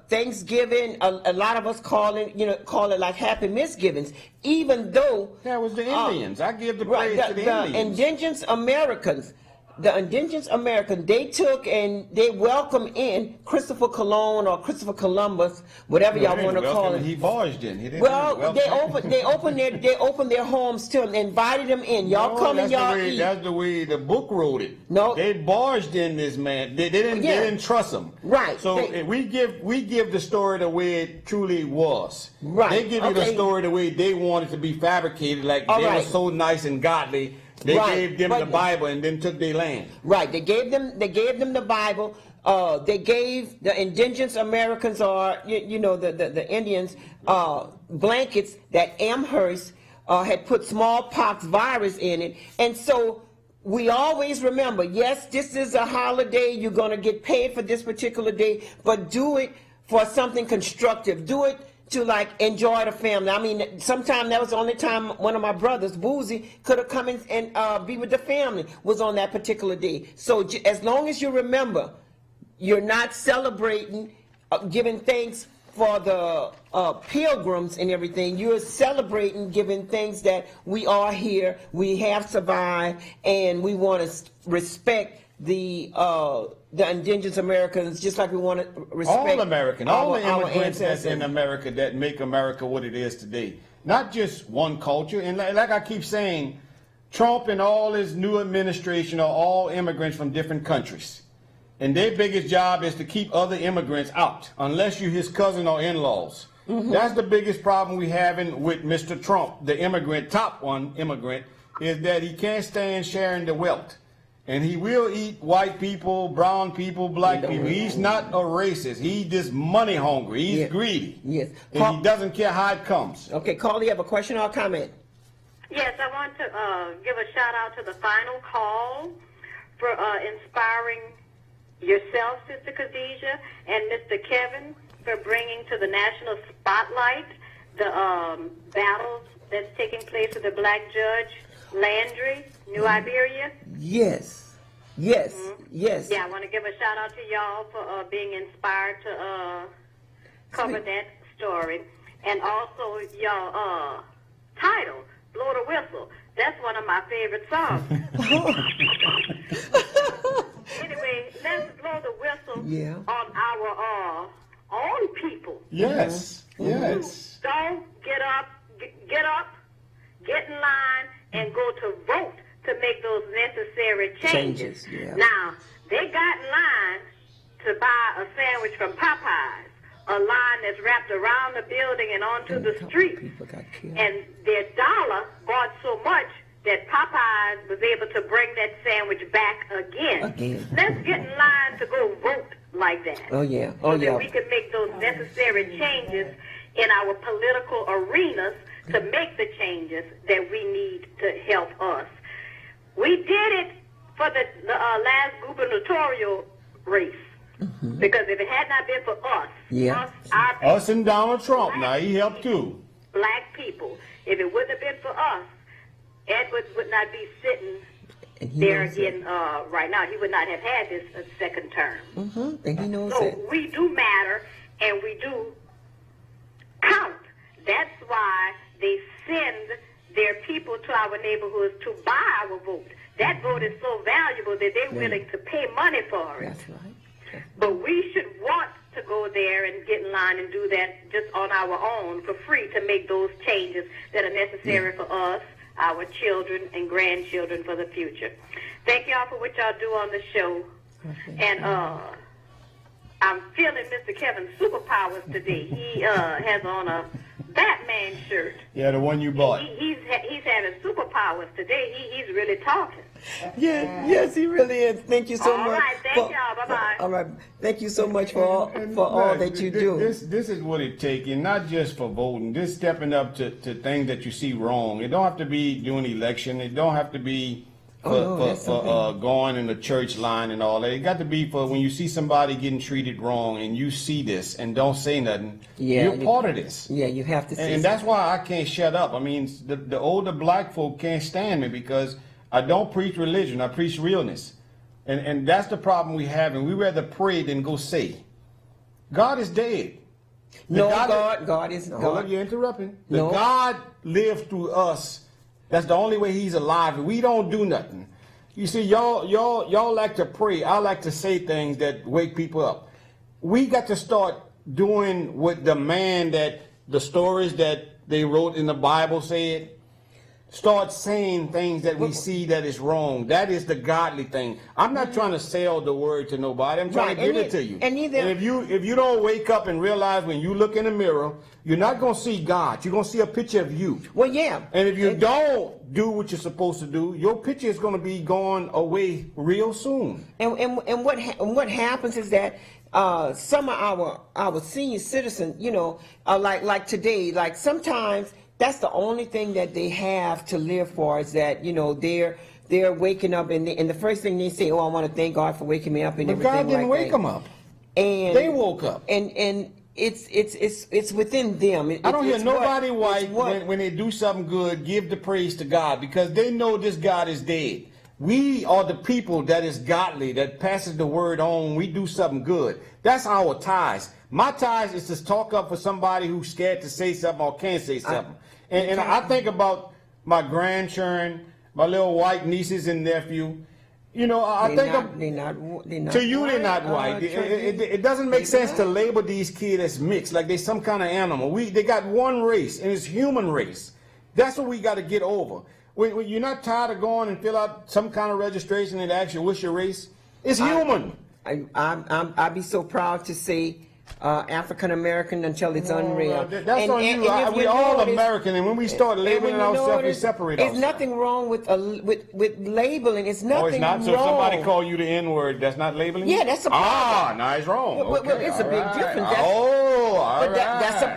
[SPEAKER 1] Thanksgiving, a lot of us call it like Happy Misgivings, even though
[SPEAKER 3] That was the Indians. I give the
[SPEAKER 1] right,
[SPEAKER 3] praise to the Indians.
[SPEAKER 1] indigenous Americans. The indigenous Americans, they took and they welcomed in Christopher Colon or Christopher Columbus, whatever y'all want to call it.
[SPEAKER 3] He barged in. He didn't
[SPEAKER 1] Well,
[SPEAKER 3] welcome
[SPEAKER 1] they opened their homes to him, invited them in. Y'all come and y'all eat.
[SPEAKER 3] That's the way the book wrote it.
[SPEAKER 1] No.
[SPEAKER 3] They barged in this man. They didn't.
[SPEAKER 1] Yeah.
[SPEAKER 3] They didn't trust him.
[SPEAKER 1] Right.
[SPEAKER 3] So
[SPEAKER 1] They-
[SPEAKER 3] we give the story the way it truly was.
[SPEAKER 1] Right.
[SPEAKER 3] They give you the
[SPEAKER 1] Okay.
[SPEAKER 3] story the way they wanted to be fabricated. Like
[SPEAKER 1] All
[SPEAKER 3] they
[SPEAKER 1] right.
[SPEAKER 3] were so nice and godly. They
[SPEAKER 1] Right.
[SPEAKER 3] gave them
[SPEAKER 1] But-
[SPEAKER 3] the Bible and then took their land.
[SPEAKER 1] Right. They gave them the Bible. They gave the indigenous Americans or the Indians blankets that Amherst had put smallpox virus in it, and so we always remember. Yes, this is a holiday. You're gonna get paid for this particular day, but do it for something constructive. Do it to like enjoy the family. I mean, sometimes that was the only time one of my brothers, Boozy, could have come in and be with the family, was on that particular day. So as long as you remember, you're not celebrating, giving thanks for the pilgrims and everything. You're celebrating, giving thanks that we are here, we have survived, and we want to respect the indigenous Americans, just like we want to respect
[SPEAKER 3] All American, all the
[SPEAKER 1] our
[SPEAKER 3] immigrants that's
[SPEAKER 1] ancestors.
[SPEAKER 3] in America that make America what it is today. Not just one culture. And like I keep saying, Trump and all his new administration are all immigrants from different countries. And their biggest job is to keep other immigrants out, unless you're his cousin or in-laws. That's the biggest problem we having with Mr. Trump, the immigrant, top one immigrant, is that he can't stand sharing the wealth. And he will eat white people, brown people, black people. He's not a racist. He's just money hungry. He's
[SPEAKER 1] Yeah.
[SPEAKER 3] greedy.
[SPEAKER 1] Yes.
[SPEAKER 3] And he doesn't care how it comes.
[SPEAKER 1] Okay, Carly, you have a question or a comment?
[SPEAKER 5] Yes, I want to give a shout out to the final call for inspiring yourself, Sister Khadijah, and Mr. Kevin for bringing to the national spotlight the battles that's taking place with the black judge, Landry, New Iberia.
[SPEAKER 1] Yes. Yes. Yes.
[SPEAKER 5] Yeah, I want to give a shout out to y'all for being inspired to cover that story. And also y'all title, Blow the Whistle. That's one of my favorite songs. Anyway, let's blow the whistle
[SPEAKER 1] Yeah.
[SPEAKER 5] on our own people.
[SPEAKER 3] Yes. Yes.
[SPEAKER 5] Don't get up, get in line, and go to vote to make those necessary changes.
[SPEAKER 1] Yeah.
[SPEAKER 5] Now, they got in line to buy a sandwich from Popeyes, a line that's wrapped around the building and onto the street.
[SPEAKER 1] People got killed.
[SPEAKER 5] And their dollar bought so much that Popeyes was able to bring that sandwich back again. Let's get in line to go vote like that.
[SPEAKER 1] Oh, yeah.
[SPEAKER 5] So that we can make those necessary changes in our political arenas to make the changes that we need to help us. We did it for the last gubernatorial race. Because if it had not been for us,
[SPEAKER 3] us and Donald Trump, now he helped too.
[SPEAKER 5] Black people, if it wouldn't have been for us, Edwards would not be sitting there again right now. He would not have had this second term.
[SPEAKER 1] And he knows
[SPEAKER 5] so
[SPEAKER 1] it.
[SPEAKER 5] we do matter, and we do count. That's why they send their people to our neighborhoods to buy our vote. That vote is so valuable that they're willing to pay money for it.
[SPEAKER 1] That's right.
[SPEAKER 5] But we should want to go there and get in line and do that just on our own for free to make those changes that are necessary for us, our children and grandchildren for the future. Thank y'all for what y'all do on the show. And I'm feeling Mr. Kevin's superpowers today. He has on a Batman shirt.
[SPEAKER 3] Yeah, the one you bought.
[SPEAKER 5] He's having superpowers today. He's really talking.
[SPEAKER 1] Yeah, yes, he really is. Thank you so much.
[SPEAKER 5] All right, thank y'all. Bye-bye.
[SPEAKER 1] All right, thank you so much for all that you do.
[SPEAKER 3] This is what it takes, and not just for voting. Just stepping up to things that you see wrong. It don't have to be during election. It don't have to be for going in the church line and all that. It got to be for when you see somebody getting treated wrong and you see this and don't say nothing.
[SPEAKER 1] Yeah,
[SPEAKER 3] you're part of this.
[SPEAKER 1] Yeah, you have to say.
[SPEAKER 3] And that's why I can't shut up. I mean, the older black folk can't stand me because I don't preach religion. I preach realness. And that's the problem we have. And we rather pray than go say. God is dead.
[SPEAKER 1] God is not.
[SPEAKER 3] Hold on, you're interrupting. God lived through us. That's the only way he's alive. We don't do nothing. You see, y'all like to pray. I like to say things that wake people up. We got to start doing what the man that the stories that they wrote in the Bible said. Start saying things that we see that is wrong. That is the godly thing. I'm not trying to sell the word to nobody. I'm trying to give it to you. And if you don't wake up and realize when you look in the mirror, you're not going to see God. You're going to see a picture of you.
[SPEAKER 1] Well, yeah.
[SPEAKER 3] And if you don't do what you're supposed to do, your picture is going to be going away real soon.
[SPEAKER 1] And what happens is that some of our senior citizens, like today, like sometimes that's the only thing that they have to live for is that, they're waking up and the first thing they say, I want to thank God for waking me up and everything like that.
[SPEAKER 3] But God didn't wake them up.
[SPEAKER 1] And
[SPEAKER 3] they woke up.
[SPEAKER 1] And it's within them.
[SPEAKER 3] I don't hear nobody white when they do something good give the praise to God because they know this God is dead. We are the people that is godly, that passes the word on. We do something good. That's our ties. My ties is to talk up for somebody who's scared to say something or can't say something. And I think about my grandchildren, my little white nieces and nephew. They're not white. It doesn't make sense to label these kids as mixed, like they're some kind of animal. They got one race, and it's human race. That's what we got to get over. When you're not tired of going and fill out some kind of registration and ask you what's your race, it's human.
[SPEAKER 1] I'd be so proud to say African American until it's unreal.
[SPEAKER 3] That's on you. We're all American, and when we start labeling ourselves, we separate ourselves.
[SPEAKER 1] There's nothing wrong with labeling. It's nothing wrong.
[SPEAKER 3] Oh, it's not? So if somebody call you the N-word, that's not labeling?
[SPEAKER 1] Yeah, that's a problem.
[SPEAKER 3] Now it's wrong.
[SPEAKER 1] Well, it's a big difference.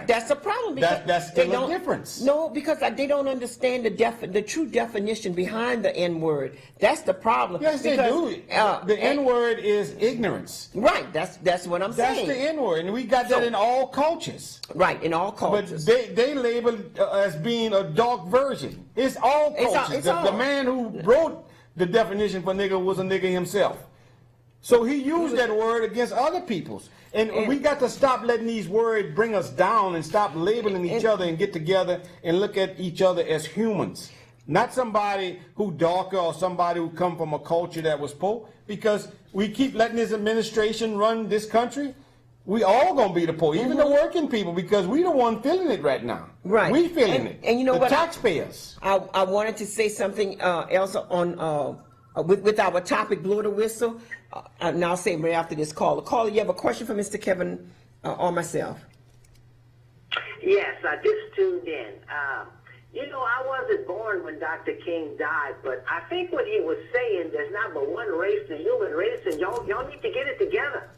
[SPEAKER 1] That's a problem.
[SPEAKER 3] That's still a difference.
[SPEAKER 1] No, because they don't understand the true definition behind the N-word. That's the problem.
[SPEAKER 3] Yes, they do. The N-word is ignorance.
[SPEAKER 1] Right. That's what I'm saying.
[SPEAKER 3] That's the N-word. And we got that in all cultures.
[SPEAKER 1] Right, in all cultures.
[SPEAKER 3] But they label it as being a dark version. It's all cultures. The man who wrote the definition for nigger was a nigger himself. So he used that word against other people's. And we got to stop letting these words bring us down and stop labeling each other and get together and look at each other as humans. Not somebody who darker or somebody who come from a culture that was poor. Because we keep letting this administration run this country. We all gonna be the poor, even the working people, because we the one feeling it right now.
[SPEAKER 1] Right,
[SPEAKER 3] we feeling it.
[SPEAKER 1] And you know
[SPEAKER 3] the
[SPEAKER 1] what?
[SPEAKER 3] Taxpayers.
[SPEAKER 1] I wanted to say something else on with our topic, blow the whistle. And I'll say right after this caller. Caller, you have a question for Mr. Kevin or myself?
[SPEAKER 6] Yes, I just tuned in. I wasn't born mourned when Dr. King died, but I think what he was saying, there's not but one race, the human race, and y'all need to get it together.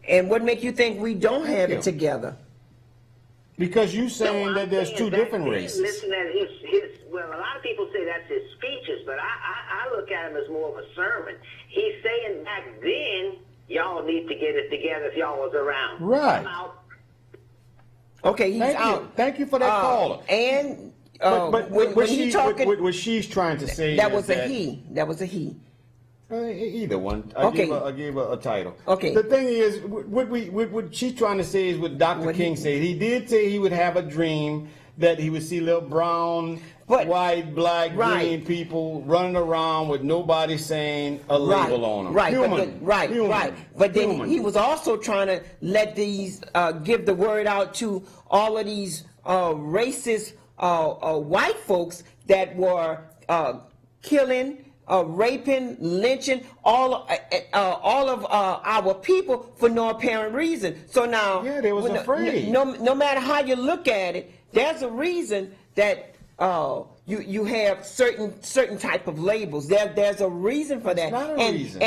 [SPEAKER 1] And what make you think we don't have it together?
[SPEAKER 3] Because you saying
[SPEAKER 6] No,
[SPEAKER 3] that
[SPEAKER 6] I'm
[SPEAKER 3] there's
[SPEAKER 6] saying
[SPEAKER 3] two
[SPEAKER 6] back
[SPEAKER 3] different
[SPEAKER 6] then,
[SPEAKER 3] races.
[SPEAKER 6] Listen at his, well, a lot of people say that's his speeches, but I look at him as more of a sermon. He's saying back then, y'all need to get it together if y'all was around.
[SPEAKER 3] Right.
[SPEAKER 6] I'm out.
[SPEAKER 1] Okay, he's
[SPEAKER 3] Thank
[SPEAKER 1] out.
[SPEAKER 3] you. Thank you for that caller.
[SPEAKER 1] And
[SPEAKER 3] But
[SPEAKER 1] when he talking,
[SPEAKER 3] what she's trying to say
[SPEAKER 1] that
[SPEAKER 3] is
[SPEAKER 1] was a he. That was a he.
[SPEAKER 3] Either one.
[SPEAKER 1] Okay.
[SPEAKER 3] I gave her a title.
[SPEAKER 1] Okay.
[SPEAKER 3] The thing is, what she's trying to say is what Dr.
[SPEAKER 1] What
[SPEAKER 3] King
[SPEAKER 1] he-
[SPEAKER 3] said. He did say he would have a dream that he would see little brown,
[SPEAKER 1] But-
[SPEAKER 3] white, black,
[SPEAKER 1] Right.
[SPEAKER 3] green people running around with nobody saying a label on them.
[SPEAKER 1] Right,
[SPEAKER 3] Human.
[SPEAKER 1] but then, right,
[SPEAKER 3] Human.
[SPEAKER 1] right. But then
[SPEAKER 3] Human.
[SPEAKER 1] he was also trying to let these give the word out to all of these racist white folks that were killing, raping, lynching all of our people for no apparent reason. So now,
[SPEAKER 3] Yeah, they was afraid.
[SPEAKER 1] No matter how you look at it, there's a reason that you have certain type of labels. There's a reason for that.
[SPEAKER 3] not a reason.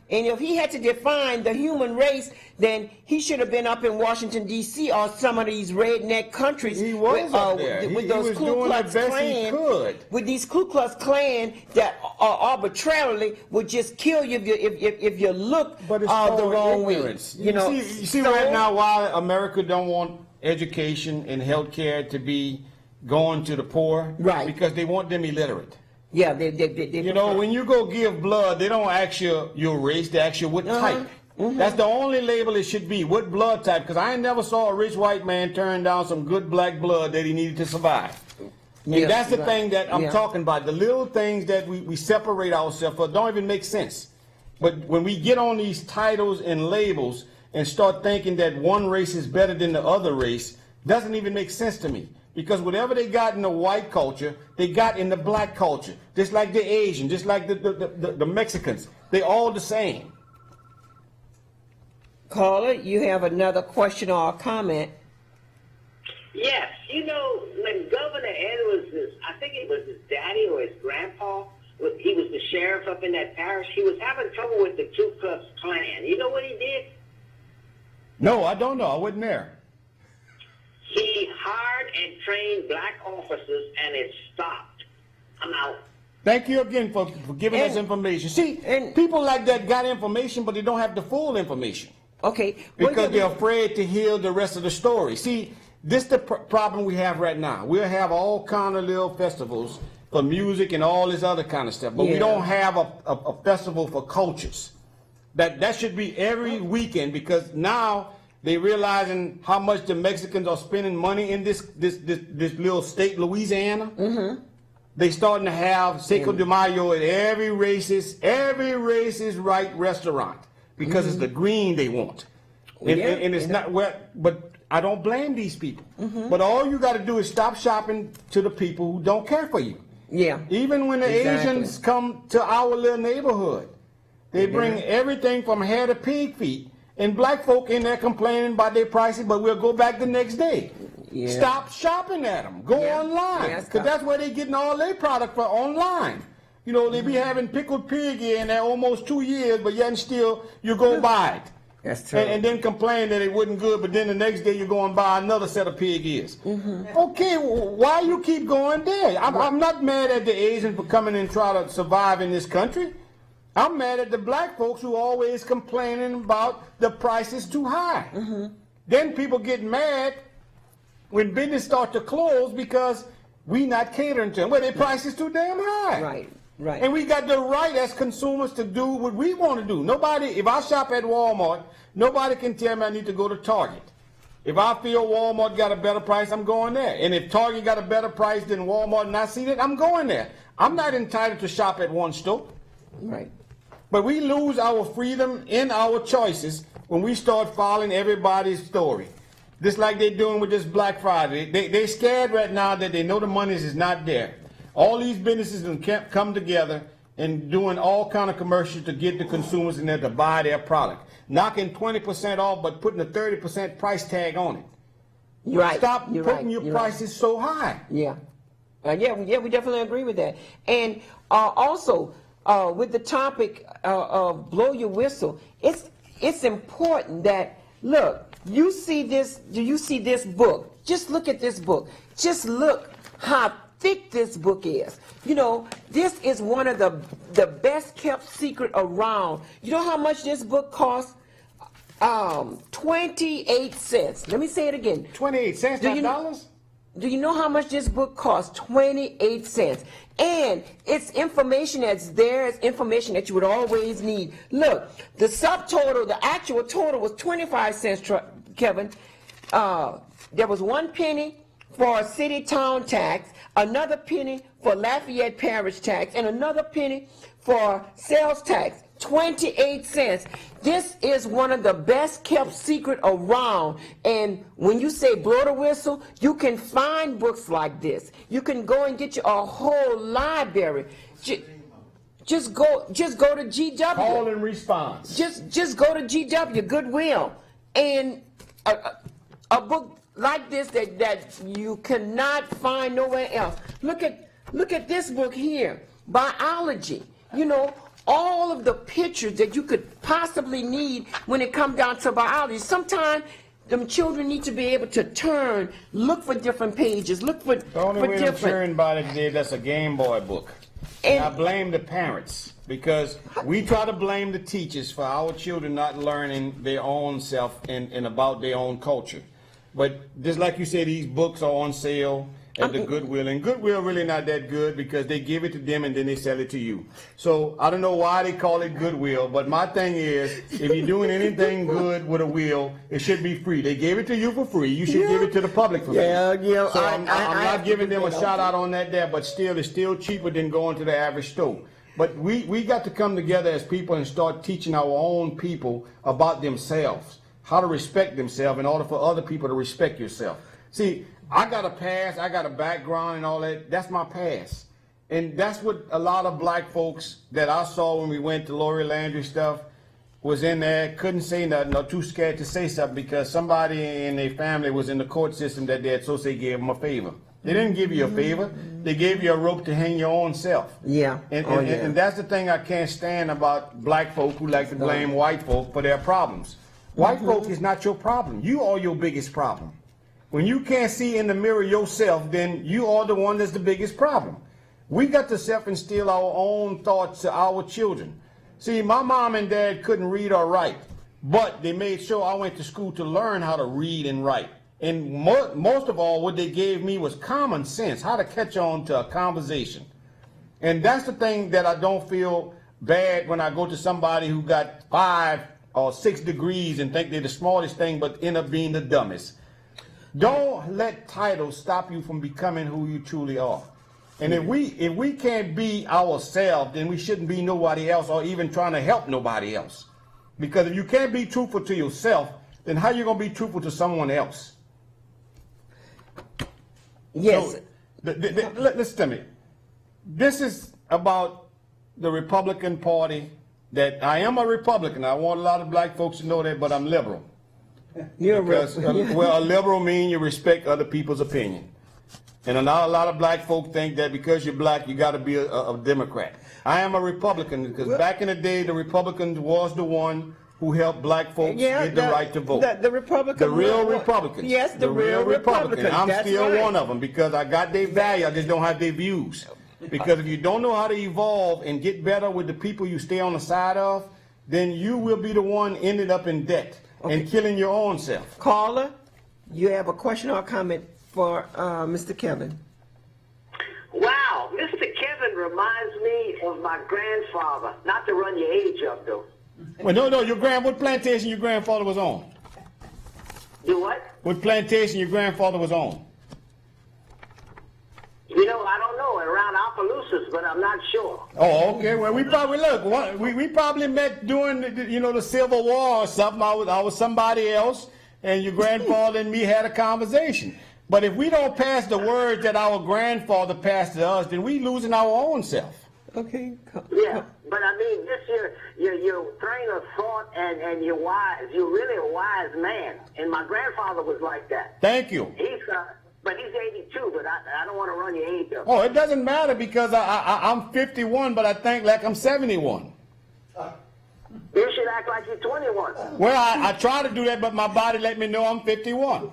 [SPEAKER 1] And if he had to define the human race, then he should have been up in Washington D.C. or some of these redneck countries.
[SPEAKER 3] He was up there.
[SPEAKER 1] with
[SPEAKER 3] He
[SPEAKER 1] those
[SPEAKER 3] was
[SPEAKER 1] Ku
[SPEAKER 3] doing
[SPEAKER 1] Klux
[SPEAKER 3] the best
[SPEAKER 1] Klan,
[SPEAKER 3] he could.
[SPEAKER 1] with these Ku Klux Klan that arbitrarily would just kill you if you look
[SPEAKER 3] But it's
[SPEAKER 1] the
[SPEAKER 3] called
[SPEAKER 1] wrong way.
[SPEAKER 3] ignorance.
[SPEAKER 1] You know,
[SPEAKER 3] you see
[SPEAKER 1] so-
[SPEAKER 3] right now why America don't want education and health care to be going to the poor?
[SPEAKER 1] Right.
[SPEAKER 3] Because they want them illiterate.
[SPEAKER 1] Yeah, they
[SPEAKER 3] You know, when you go give blood, they don't ask you your race, they ask you what type.
[SPEAKER 1] Mm-hmm.
[SPEAKER 3] That's the only label it should be, what blood type, because I ain't never saw a rich white man turn down some good black blood that he needed to survive. And
[SPEAKER 1] Yeah,
[SPEAKER 3] that's the
[SPEAKER 1] right.
[SPEAKER 3] thing that I'm
[SPEAKER 1] Yeah.
[SPEAKER 3] talking about. The little things that we separate ourselves for don't even make sense. But when we get on these titles and labels and start thinking that one race is better than the other race, doesn't even make sense to me. Because whatever they got in the white culture, they got in the black culture. Just like the Asian, just like the Mexicans. They all the same.
[SPEAKER 1] Caller, you have another question or a comment?
[SPEAKER 6] Yes, you know, when Governor Edwards, I think it was his daddy or his grandpa, he was the sheriff up in that parish, he was having trouble with the Ku Klux Klan. You know what he did?
[SPEAKER 3] No, I don't know. I wasn't there.
[SPEAKER 6] He hired and trained black officers, and it stopped. I'm out.
[SPEAKER 3] Thank you again for giving us
[SPEAKER 1] And-
[SPEAKER 3] information. See,
[SPEAKER 1] and-
[SPEAKER 3] people like that got information, but they don't have the full information.
[SPEAKER 1] Okay.
[SPEAKER 3] Because they're afraid to hear the rest of the story. See, this the problem we have right now. We'll have all kind of little festivals for music and all this other kind of stuff, but we
[SPEAKER 1] Yeah.
[SPEAKER 3] don't have a festival for cultures. That should be every weekend, because now they realizing how much the Mexicans are spending money in this little state, Louisiana. Mm-hmm. They starting to have Cinco de Mayo at every racist right restaurant, because it's the green they want. And,
[SPEAKER 1] Yeah.
[SPEAKER 3] and it's not well, but I don't blame these people. But all you got to do is stop shopping to the people who don't care for you.
[SPEAKER 1] Yeah.
[SPEAKER 3] Even when the
[SPEAKER 1] Exactly.
[SPEAKER 3] Asians come to our little neighborhood, they bring everything from hair to pig feet, and black folk in there complaining about their prices, but we'll go back the next day.
[SPEAKER 1] Yeah.
[SPEAKER 3] Stop shopping at them. Go
[SPEAKER 1] Yeah.
[SPEAKER 3] online,
[SPEAKER 1] Yeah,
[SPEAKER 3] because
[SPEAKER 1] stop.
[SPEAKER 3] that's where they getting all their product for online. You know, they be having pickled pig in there almost 2 years, but yet and still you go buy it.
[SPEAKER 1] That's true.
[SPEAKER 3] And then complain that it wasn't good, but then the next day you go and buy another set of pig ears. Okay, why you keep going there? I'm not mad at the Asians for coming and try to survive in this country. I'm mad at the black folks who always complaining about the prices too high. Then people get mad when business start to close because we not catering to them. Well, their price is too damn high.
[SPEAKER 1] Right, right.
[SPEAKER 3] And we got the right as consumers to do what we want to do. Nobody, if I shop at Walmart, nobody can tell me I need to go to Target. If I feel Walmart got a better price, I'm going there. And if Target got a better price than Walmart and I see that, I'm going there. I'm not entitled to shop at one store.
[SPEAKER 1] Right.
[SPEAKER 3] But we lose our freedom in our choices when we start following everybody's story. Just like they're doing with this Black Friday. They're scared right now that they know the money is not there. All these businesses can come together and doing all kind of commercials to get the consumers in there to buy their product. Knocking 20% off, but putting a 30% price tag on it.
[SPEAKER 1] You're right.
[SPEAKER 3] Stop
[SPEAKER 1] You're
[SPEAKER 3] putting
[SPEAKER 1] right.
[SPEAKER 3] your
[SPEAKER 1] You're
[SPEAKER 3] prices so high.
[SPEAKER 1] Right. Yeah. Yeah, we definitely agree with that. And also, with the topic of blow your whistle, it's important that, look, you see this, do you see this book? Just look at this book. Just look how thick this book is. You know, this is one of the best kept secret around. You know how much this book costs? 28 cents. Let me say it again.
[SPEAKER 3] 28 cents,
[SPEAKER 1] Do
[SPEAKER 3] not
[SPEAKER 1] you know-
[SPEAKER 3] dollars?
[SPEAKER 1] Do you know how much this book costs? 28 cents. And it's information that's there. It's information that you would always need. Look, the subtotal, the actual total was 25 cents, Kevin. There was 1 penny for city town tax, another penny for Lafayette parish tax, and another penny for sales tax. 28 cents. This is one of the best kept secret around. And when you say blow the whistle, you can find books like this. You can go and get you a whole library. Just go to GW.
[SPEAKER 3] Call and response.
[SPEAKER 1] Just go to GW, Goodwill, and a book like this that you cannot find nowhere else. Look at this book here, biology. You know, all of the pictures that you could possibly need when it comes down to biology. Sometimes them children need to be able to turn, look for different pages, look for
[SPEAKER 3] The only way to
[SPEAKER 1] different.
[SPEAKER 3] turn by today, that's a Game Boy book. And I blame the parents because we try to blame the teachers for our children not learning their own self and about their own culture. But just like you said, these books are on sale at the Goodwill, and Goodwill really not that good because they give it to them and then they sell it to you. So I don't know why they call it Goodwill, but my thing is, if you're doing anything good with a will, it should be free. They gave it to you for free. You should give it to the public for free.
[SPEAKER 1] Yeah.
[SPEAKER 3] So I'm not giving them a
[SPEAKER 1] that
[SPEAKER 3] shout out on that there, but still, it's still cheaper than going to the average store. But we got to come together as people and start teaching our own people about themselves, how to respect themselves in order for other people to respect yourself. See, I got a past, I got a background and all that. That's my past. And that's what a lot of black folks that I saw when we went to Lori Landry stuff was in there, couldn't say nothing or too scared to say something because somebody in their family was in the court system that they associate gave them a favor. They didn't give you a favor. They gave you a rope to hang your own self.
[SPEAKER 1] Yeah.
[SPEAKER 3] And that's the thing I can't stand about black folk who like to blame white folk for their problems. White folk is not your problem. You are your biggest problem. When you can't see in the mirror yourself, then you are the one that's the biggest problem. We got to self-instill our own thoughts to our children. See, my mom and dad couldn't read or write, but they made sure I went to school to learn how to read and write. And most of all, what they gave me was common sense, how to catch on to a conversation. And that's the thing that I don't feel bad when I go to somebody who got 5 or 6 degrees and think they're the smartest thing, but end up being the dumbest. Don't let titles stop you from becoming who you truly are. And if we can't be ourselves, then we shouldn't be nobody else or even trying to help nobody else. Because if you can't be truthful to yourself, then how you going to be truthful to someone else?
[SPEAKER 1] Yes.
[SPEAKER 3] So, listen to me. This is about the Republican Party. That I am a Republican. I want a lot of black folks to know that, but I'm liberal.
[SPEAKER 1] You're
[SPEAKER 3] Because, well, a liberal means you respect other people's opinion. And not a lot of black folk think that because you're black, you got to be a Democrat. I am a Republican because back in the day, the Republicans was the one who helped black folks get the right to vote.
[SPEAKER 1] The Republican.
[SPEAKER 3] The real Republicans.
[SPEAKER 1] Yes, the real Republicans.
[SPEAKER 3] I'm
[SPEAKER 1] That's
[SPEAKER 3] still
[SPEAKER 1] right.
[SPEAKER 3] one of them because I got their value. I just don't have their views. Because if you don't know how to evolve and get better with the people you stay on the side of, then you will be the one ended up in debt and killing your own self.
[SPEAKER 1] Caller, you have a question or comment for Mr. Kevin?
[SPEAKER 6] Wow, Mr. Kevin reminds me of my grandfather. Not to run your age up, though.
[SPEAKER 3] Well, no, what plantation your grandfather was on?
[SPEAKER 6] Do what?
[SPEAKER 3] What plantation your grandfather was on?
[SPEAKER 6] You know, I don't know, around Opelousas, but I'm not sure.
[SPEAKER 3] Oh, okay. Well, we probably met during the Civil War or something. I was somebody else, and your grandfather and me had a conversation. But if we don't pass the words that our grandfather passed to us, then we losing our own self.
[SPEAKER 1] Okay.
[SPEAKER 6] Yeah, but I mean, just your train of thought and you're wise. You're really a wise man, and my grandfather was like that.
[SPEAKER 3] Thank you.
[SPEAKER 6] He's But he's 82, but I don't want to run your age up.
[SPEAKER 3] Oh, it doesn't matter because I'm 51, but I think like I'm 71.
[SPEAKER 6] You should act like you're 21.
[SPEAKER 3] Well, I try to do that, but my body let me know I'm 51.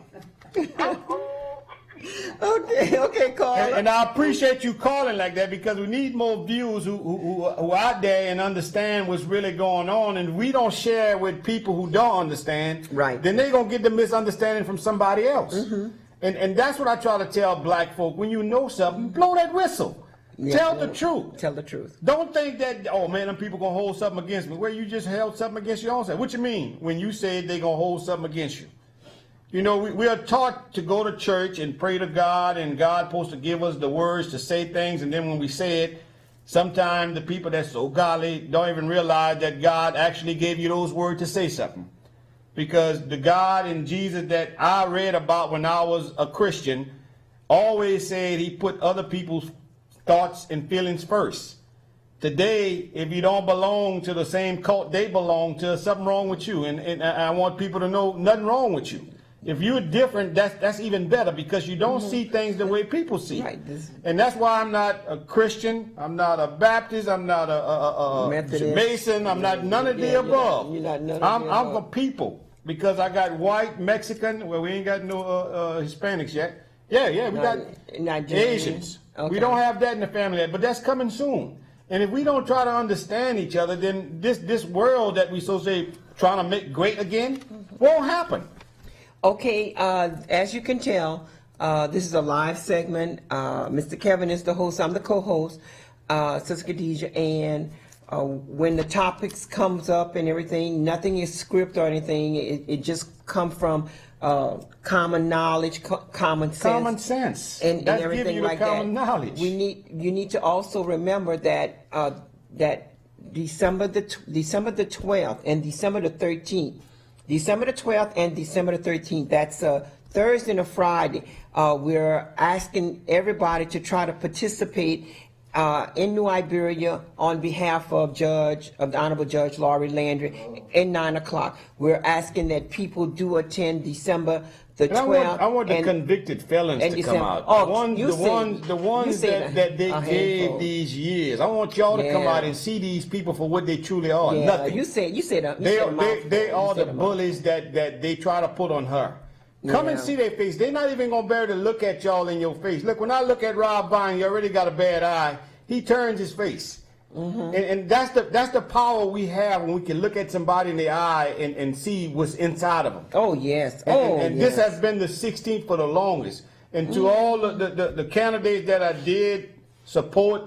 [SPEAKER 1] Okay, Carl.
[SPEAKER 3] And I appreciate you calling like that because we need more viewers who are out there and understand what's really going on. And if we don't share with people who don't understand,
[SPEAKER 1] Right.
[SPEAKER 3] then they're going to get the misunderstanding from somebody else. And that's what I try to tell black folk. When you know something, blow that whistle.
[SPEAKER 1] Yeah,
[SPEAKER 3] Tell the truth.
[SPEAKER 1] Tell the truth.
[SPEAKER 3] Don't think that, oh man, them people going to hold something against me. Well, you just held something against your own self. What you mean when you said they going to hold something against you? You know, we are taught to go to church and pray to God, and God supposed to give us the words to say things, and then when we say it, sometimes the people that's so godly don't even realize that God actually gave you those words to say something. Because the God and Jesus that I read about when I was a Christian always said he put other people's thoughts and feelings first. Today, if you don't belong to the same cult they belong to, something wrong with you. And I want people to know nothing wrong with you. If you're different, that's even better because you don't see things the way people see.
[SPEAKER 1] Right.
[SPEAKER 3] And that's why I'm not a Christian, I'm not a Baptist, I'm not a
[SPEAKER 1] Methodist.
[SPEAKER 3] Mason, I'm not none of the
[SPEAKER 1] Yeah,
[SPEAKER 3] above.
[SPEAKER 1] you're not none of
[SPEAKER 3] I'm
[SPEAKER 1] the above.
[SPEAKER 3] for people because I got white, Mexican, well, we ain't got no Hispanics yet. Yeah, we got
[SPEAKER 1] Nigerian.
[SPEAKER 3] Asians.
[SPEAKER 1] Okay.
[SPEAKER 3] We don't have that in the family yet, but that's coming soon. And if we don't try to understand each other, then this world that we so say trying to make great again won't happen.
[SPEAKER 1] Okay, as you can tell, this is a live segment. Mr. Kevin is the host. I'm the co-host, Sister Khadijah. And when the topics comes up and everything, nothing is script or anything. It just comes from common knowledge, common sense.
[SPEAKER 3] Common sense.
[SPEAKER 1] And
[SPEAKER 3] That's
[SPEAKER 1] everything
[SPEAKER 3] giving you
[SPEAKER 1] like
[SPEAKER 3] the common
[SPEAKER 1] that.
[SPEAKER 3] knowledge.
[SPEAKER 1] You need to also remember that that December the 12th and December the 13th. December the 12th and December the 13th, that's a Thursday and a Friday. We're asking everybody to try to participate in New Iberia on behalf of the Honorable Judge Laurie Landry at 9 o'clock. We're asking that people do attend December the 12th.
[SPEAKER 3] I want the convicted felons
[SPEAKER 1] and
[SPEAKER 3] to
[SPEAKER 1] December.
[SPEAKER 3] come out.
[SPEAKER 1] Oh,
[SPEAKER 3] the ones that they gave these years. I want y'all to come
[SPEAKER 1] Yeah.
[SPEAKER 3] out and see these people for what they truly are.
[SPEAKER 1] Yeah,
[SPEAKER 3] Nothing.
[SPEAKER 1] you said
[SPEAKER 3] They are the
[SPEAKER 1] bullies.
[SPEAKER 3] bullies that they try to put on her. Come and
[SPEAKER 1] Yeah.
[SPEAKER 3] see their face. They're not even gonna bear to look at y'all in your face. Look, when I look at Rob Vine, he already got a bad eye. He turns his face. And that's the power we have when we can look at somebody in the eye and see what's inside of them.
[SPEAKER 1] Oh, yes.
[SPEAKER 3] And
[SPEAKER 1] yes.
[SPEAKER 3] this has been the 16th for the longest. And to all the candidates that I did support,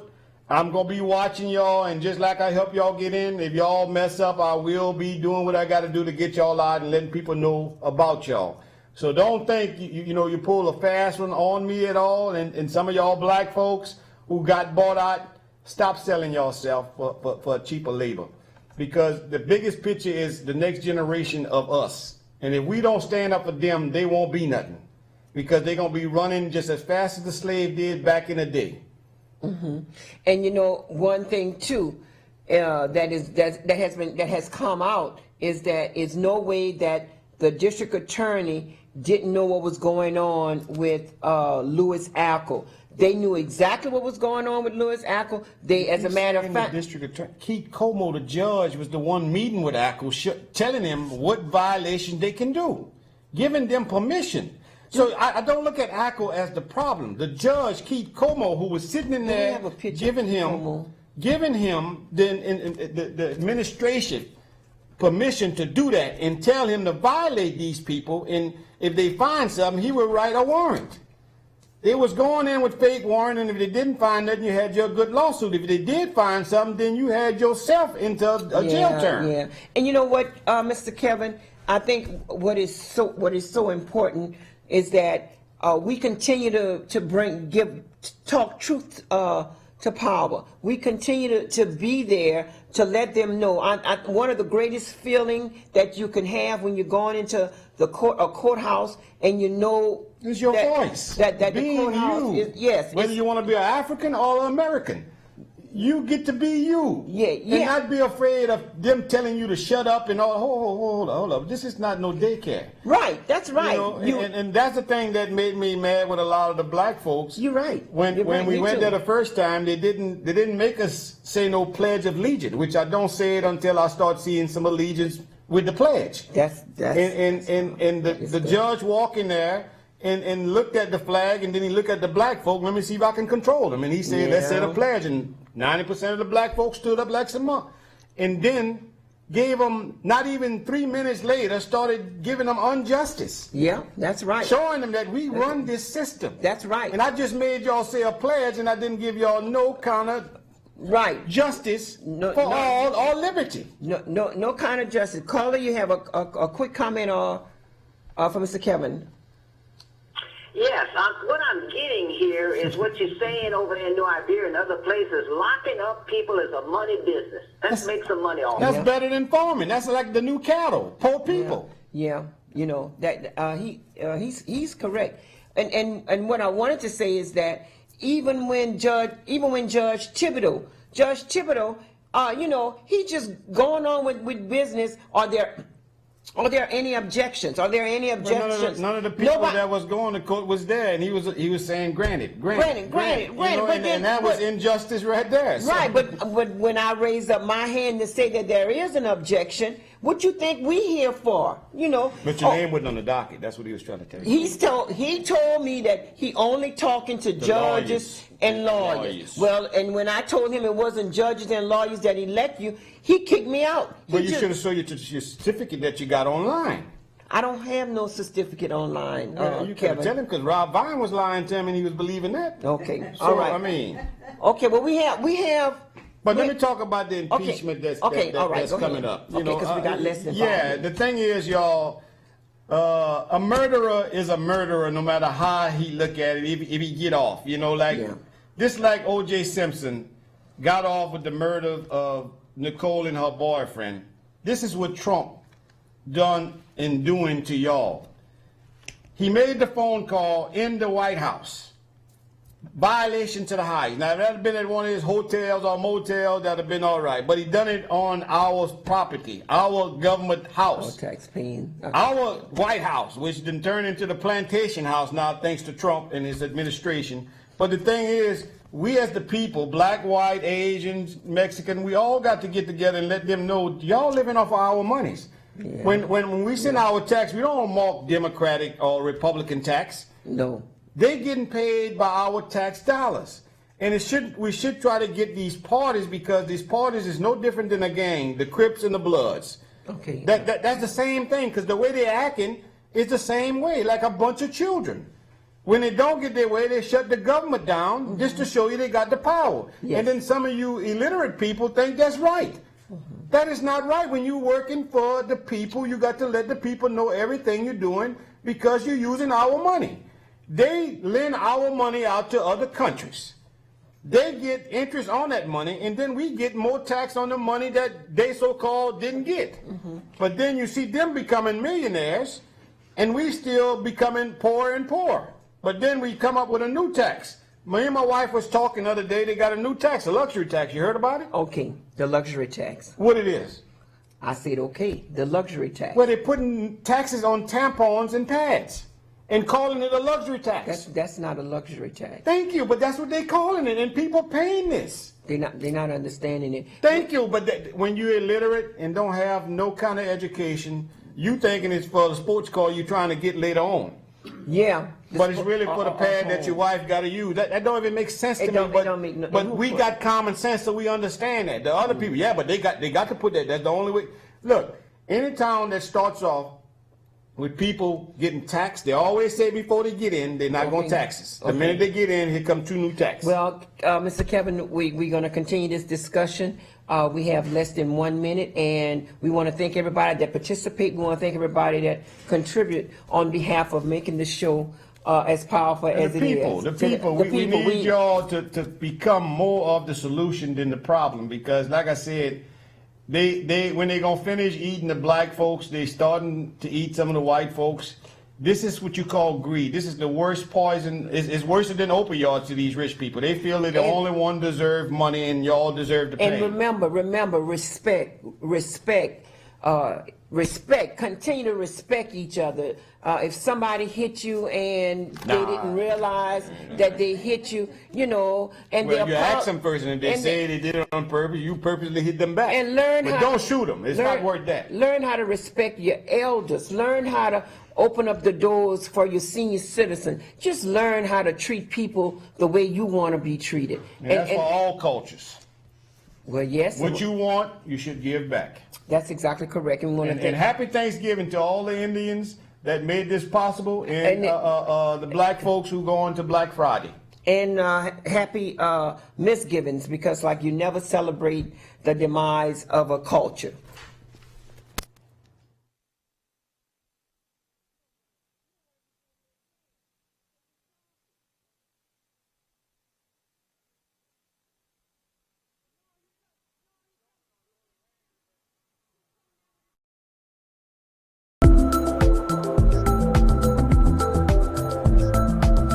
[SPEAKER 3] I'm going to be watching y'all. And just like I help y'all get in, if y'all mess up, I will be doing what I got to do to get y'all out and letting people know about y'all. So don't think, you pull a fast one on me at all. And some of y'all black folks who got bought out, stop selling yourself for cheaper labor. Because the biggest picture is the next generation of us. And if we don't stand up for them, they won't be nothing. Because they're going to be running just as fast as the slave did back in the day.
[SPEAKER 1] And one thing too, that has come out is that it's no way that the district attorney didn't know what was going on with Louis Ackel. They knew exactly what was going on with Louis Ackel. They, as a matter of fact,
[SPEAKER 3] the district attorney, Keith Como, the judge, was the one meeting with Ackel, telling him what violations they can do, giving them permission. So I don't look at Ackel as the problem. The judge, Keith Como, who was sitting in there,
[SPEAKER 1] have a picture
[SPEAKER 3] giving
[SPEAKER 1] of Como.
[SPEAKER 3] him the administration permission to do that and tell him to violate these people. And if they find something, he would write a warrant. They was going in with fake warrant, and if they didn't find nothing, you had your good lawsuit. If they did find something, then you had yourself into a jail term.
[SPEAKER 1] Yeah, and you know what, Mr. Kevin, I think what is so important is that we continue to talk truth to power. We continue to be there to let them know. One of the greatest feeling that you can have when you're going into a courthouse and
[SPEAKER 3] It's your voice.
[SPEAKER 1] That
[SPEAKER 3] being
[SPEAKER 1] the courthouse
[SPEAKER 3] you.
[SPEAKER 1] is, yes.
[SPEAKER 3] Whether you want to be an African or an American. You get to be you.
[SPEAKER 1] Yeah,
[SPEAKER 3] And
[SPEAKER 1] yeah.
[SPEAKER 3] not be afraid of them telling you to shut up and all. Hold up. This is not no daycare.
[SPEAKER 1] Right, that's right.
[SPEAKER 3] You know,
[SPEAKER 1] You-
[SPEAKER 3] and that's the thing that made me mad with a lot of the black folks.
[SPEAKER 1] You're right.
[SPEAKER 3] When
[SPEAKER 1] You're
[SPEAKER 3] when
[SPEAKER 1] right,
[SPEAKER 3] we
[SPEAKER 1] me
[SPEAKER 3] went
[SPEAKER 1] too.
[SPEAKER 3] there the first time, they didn't make us say no Pledge of Allegiance, which I don't say it until I start seeing some allegiance with the pledge.
[SPEAKER 1] That's
[SPEAKER 3] And the judge walked in there and looked at the flag, and then he looked at the black folk. Let me see if I can control them. And he said, let's say the
[SPEAKER 1] Yeah.
[SPEAKER 3] pledge. And 90% of the black folks stood up like some monk. And then gave them, not even 3 minutes later, started giving them injustice.
[SPEAKER 1] Yeah, that's right.
[SPEAKER 3] Showing them that we run this system.
[SPEAKER 1] That's right.
[SPEAKER 3] And I just made y'all say a pledge, and I didn't give y'all no kind of
[SPEAKER 1] Right.
[SPEAKER 3] justice
[SPEAKER 1] No,
[SPEAKER 3] for
[SPEAKER 1] no.
[SPEAKER 3] all or liberty.
[SPEAKER 1] No kind of justice. Caller, you have a quick comment for Mr. Kevin.
[SPEAKER 6] Yes, what I'm getting here is what you're saying over there in New Iberia and other places. Locking up people is a money business. Let's make some money off
[SPEAKER 3] That's
[SPEAKER 6] it.
[SPEAKER 3] better than farming. That's like the new cattle, poor people.
[SPEAKER 1] Yeah, you know that he's correct. And what I wanted to say is that even when Judge Thibodeau, you know, he just going on with business. Are there any objections? Are there any
[SPEAKER 3] But
[SPEAKER 1] objections?
[SPEAKER 3] none of the people
[SPEAKER 1] Nobody-
[SPEAKER 3] that was going to court was there, and he was saying, granted. You know,
[SPEAKER 1] but then-
[SPEAKER 3] and that was
[SPEAKER 1] but-
[SPEAKER 3] injustice right there. So-
[SPEAKER 1] Right, but when I raise up my hand to say that there is an objection, what you think we here for? You know.
[SPEAKER 3] But your
[SPEAKER 1] Oh,
[SPEAKER 3] name wasn't on the docket. That's what he was trying to tell you.
[SPEAKER 1] he told me that he only talking to judges and lawyers.
[SPEAKER 3] Lawyers.
[SPEAKER 1] Well, and when I told him it wasn't judges and lawyers that elect you, he kicked me out.
[SPEAKER 3] But you should have showed your certificate that you got online.
[SPEAKER 1] I don't have no certificate online,
[SPEAKER 3] You could
[SPEAKER 1] Kevin.
[SPEAKER 3] tell him because Rob Vine was lying to him and he was believing that.
[SPEAKER 1] Okay,
[SPEAKER 3] So,
[SPEAKER 1] all right.
[SPEAKER 3] I mean,
[SPEAKER 1] Okay, well we have.
[SPEAKER 3] but let me talk about the impeachment that's
[SPEAKER 1] all right,
[SPEAKER 3] that's
[SPEAKER 1] go
[SPEAKER 3] coming
[SPEAKER 1] ahead.
[SPEAKER 3] up.
[SPEAKER 1] Okay, 'cause we got less than 5
[SPEAKER 3] Yeah,
[SPEAKER 1] minutes.
[SPEAKER 3] the thing is, y'all, a murderer is a murderer no matter how he look at it, if he get off. You know, like,
[SPEAKER 1] Yeah.
[SPEAKER 3] just like O.J. Simpson got off with the murder of Nicole and her boyfriend. This is what Trump done and doing to y'all. He made the phone call in the White House. Violation to the highest. Now, if that had been at one of his hotels or motels, that'd have been all right. But he done it on our property, our government house,
[SPEAKER 1] Taxpaying.
[SPEAKER 3] our White House, which then turned into the plantation house now, thanks to Trump and his administration. But the thing is, we as the people, black, white, Asians, Mexican, we all got to get together and let them know y'all living off of our monies.
[SPEAKER 1] Yeah.
[SPEAKER 3] When we send our tax, we don't mark Democratic or Republican tax.
[SPEAKER 1] No.
[SPEAKER 3] They getting paid by our tax dollars. And we should try to get these parties, because these parties is no different than a gang, the Crips and the Bloods.
[SPEAKER 1] Okay.
[SPEAKER 3] That's the same thing, because the way they're acting is the same way, like a bunch of children. When they don't get their way, they shut the government down just to show you they got the power.
[SPEAKER 1] Yes.
[SPEAKER 3] And then some of you illiterate people think that's right. That is not right. When you're working for the people, you got to let the people know everything you're doing, because you're using our money. They lend our money out to other countries. They get interest on that money, and then we get more tax on the money that they so-called didn't get. But then you see them becoming millionaires, and we still becoming poorer and poorer. But then we come up with a new tax. Me and my wife was talking the other day, they got a new tax, a luxury tax. You heard about it?
[SPEAKER 1] Okay, the luxury tax.
[SPEAKER 3] What it is?
[SPEAKER 1] I said okay, the luxury tax.
[SPEAKER 3] Where they're putting taxes on tampons and pads and calling it a luxury tax.
[SPEAKER 1] That's not a luxury tax.
[SPEAKER 3] Thank you, but that's what they're calling it, and people paying this.
[SPEAKER 1] They're not understanding it.
[SPEAKER 3] Thank you, but when you're illiterate and don't have no kind of education, you thinking it's for the sports car you're trying to get later on.
[SPEAKER 1] Yeah.
[SPEAKER 3] But it's really for the pad that your wife got to use. That don't even make sense to
[SPEAKER 1] It
[SPEAKER 3] me.
[SPEAKER 1] don't- it don't make no-
[SPEAKER 3] But we got common sense, so we understand that. The other people, yeah, but they got to put that. That's the only way. Look, any town that starts off with people getting taxed, they always say before they get in, they're not going to tax us. The
[SPEAKER 1] Okay.
[SPEAKER 3] minute they get in, here come 2 new taxes.
[SPEAKER 1] Well, Mr. Kevin, we're going to continue this discussion. We have less than 1 minute, and we want to thank everybody that participated. We want to thank everybody that contribute on behalf of making this show as powerful as
[SPEAKER 3] the
[SPEAKER 1] it is.
[SPEAKER 3] people, we need y'all to become more of the solution than the problem, because like I said, they when they gonna finish eating the black folks, they starting to eat some of the white folks, This is what you call greed. This is the worst poison. It's worse than opioids to these rich people. They feel that the
[SPEAKER 1] And-
[SPEAKER 3] only one deserve money and y'all deserve to pay.
[SPEAKER 1] And remember, respect, continue to respect each other. If somebody hit you and they
[SPEAKER 3] Nah.
[SPEAKER 1] didn't realize that they hit you, you know, and
[SPEAKER 3] Well,
[SPEAKER 1] they
[SPEAKER 3] you ask them first, and if they
[SPEAKER 1] and
[SPEAKER 3] say they did it on purpose, you purposely hit them back.
[SPEAKER 1] and learn
[SPEAKER 3] but
[SPEAKER 1] how
[SPEAKER 3] don't shoot them. It's not worth that.
[SPEAKER 1] Learn how to respect your elders. Learn how to open up the doors for your senior citizen. Just learn how to treat people the way you want to be treated.
[SPEAKER 3] And that's for all cultures.
[SPEAKER 1] well, yes,
[SPEAKER 3] What you want, you should give back.
[SPEAKER 1] that's exactly correct. And we want to
[SPEAKER 3] And
[SPEAKER 1] thank
[SPEAKER 3] happy Thanksgiving to all the Indians that made this possible, and the black folks who go on to Black Friday.
[SPEAKER 1] and happy misgivings, because like you never celebrate the demise of a culture.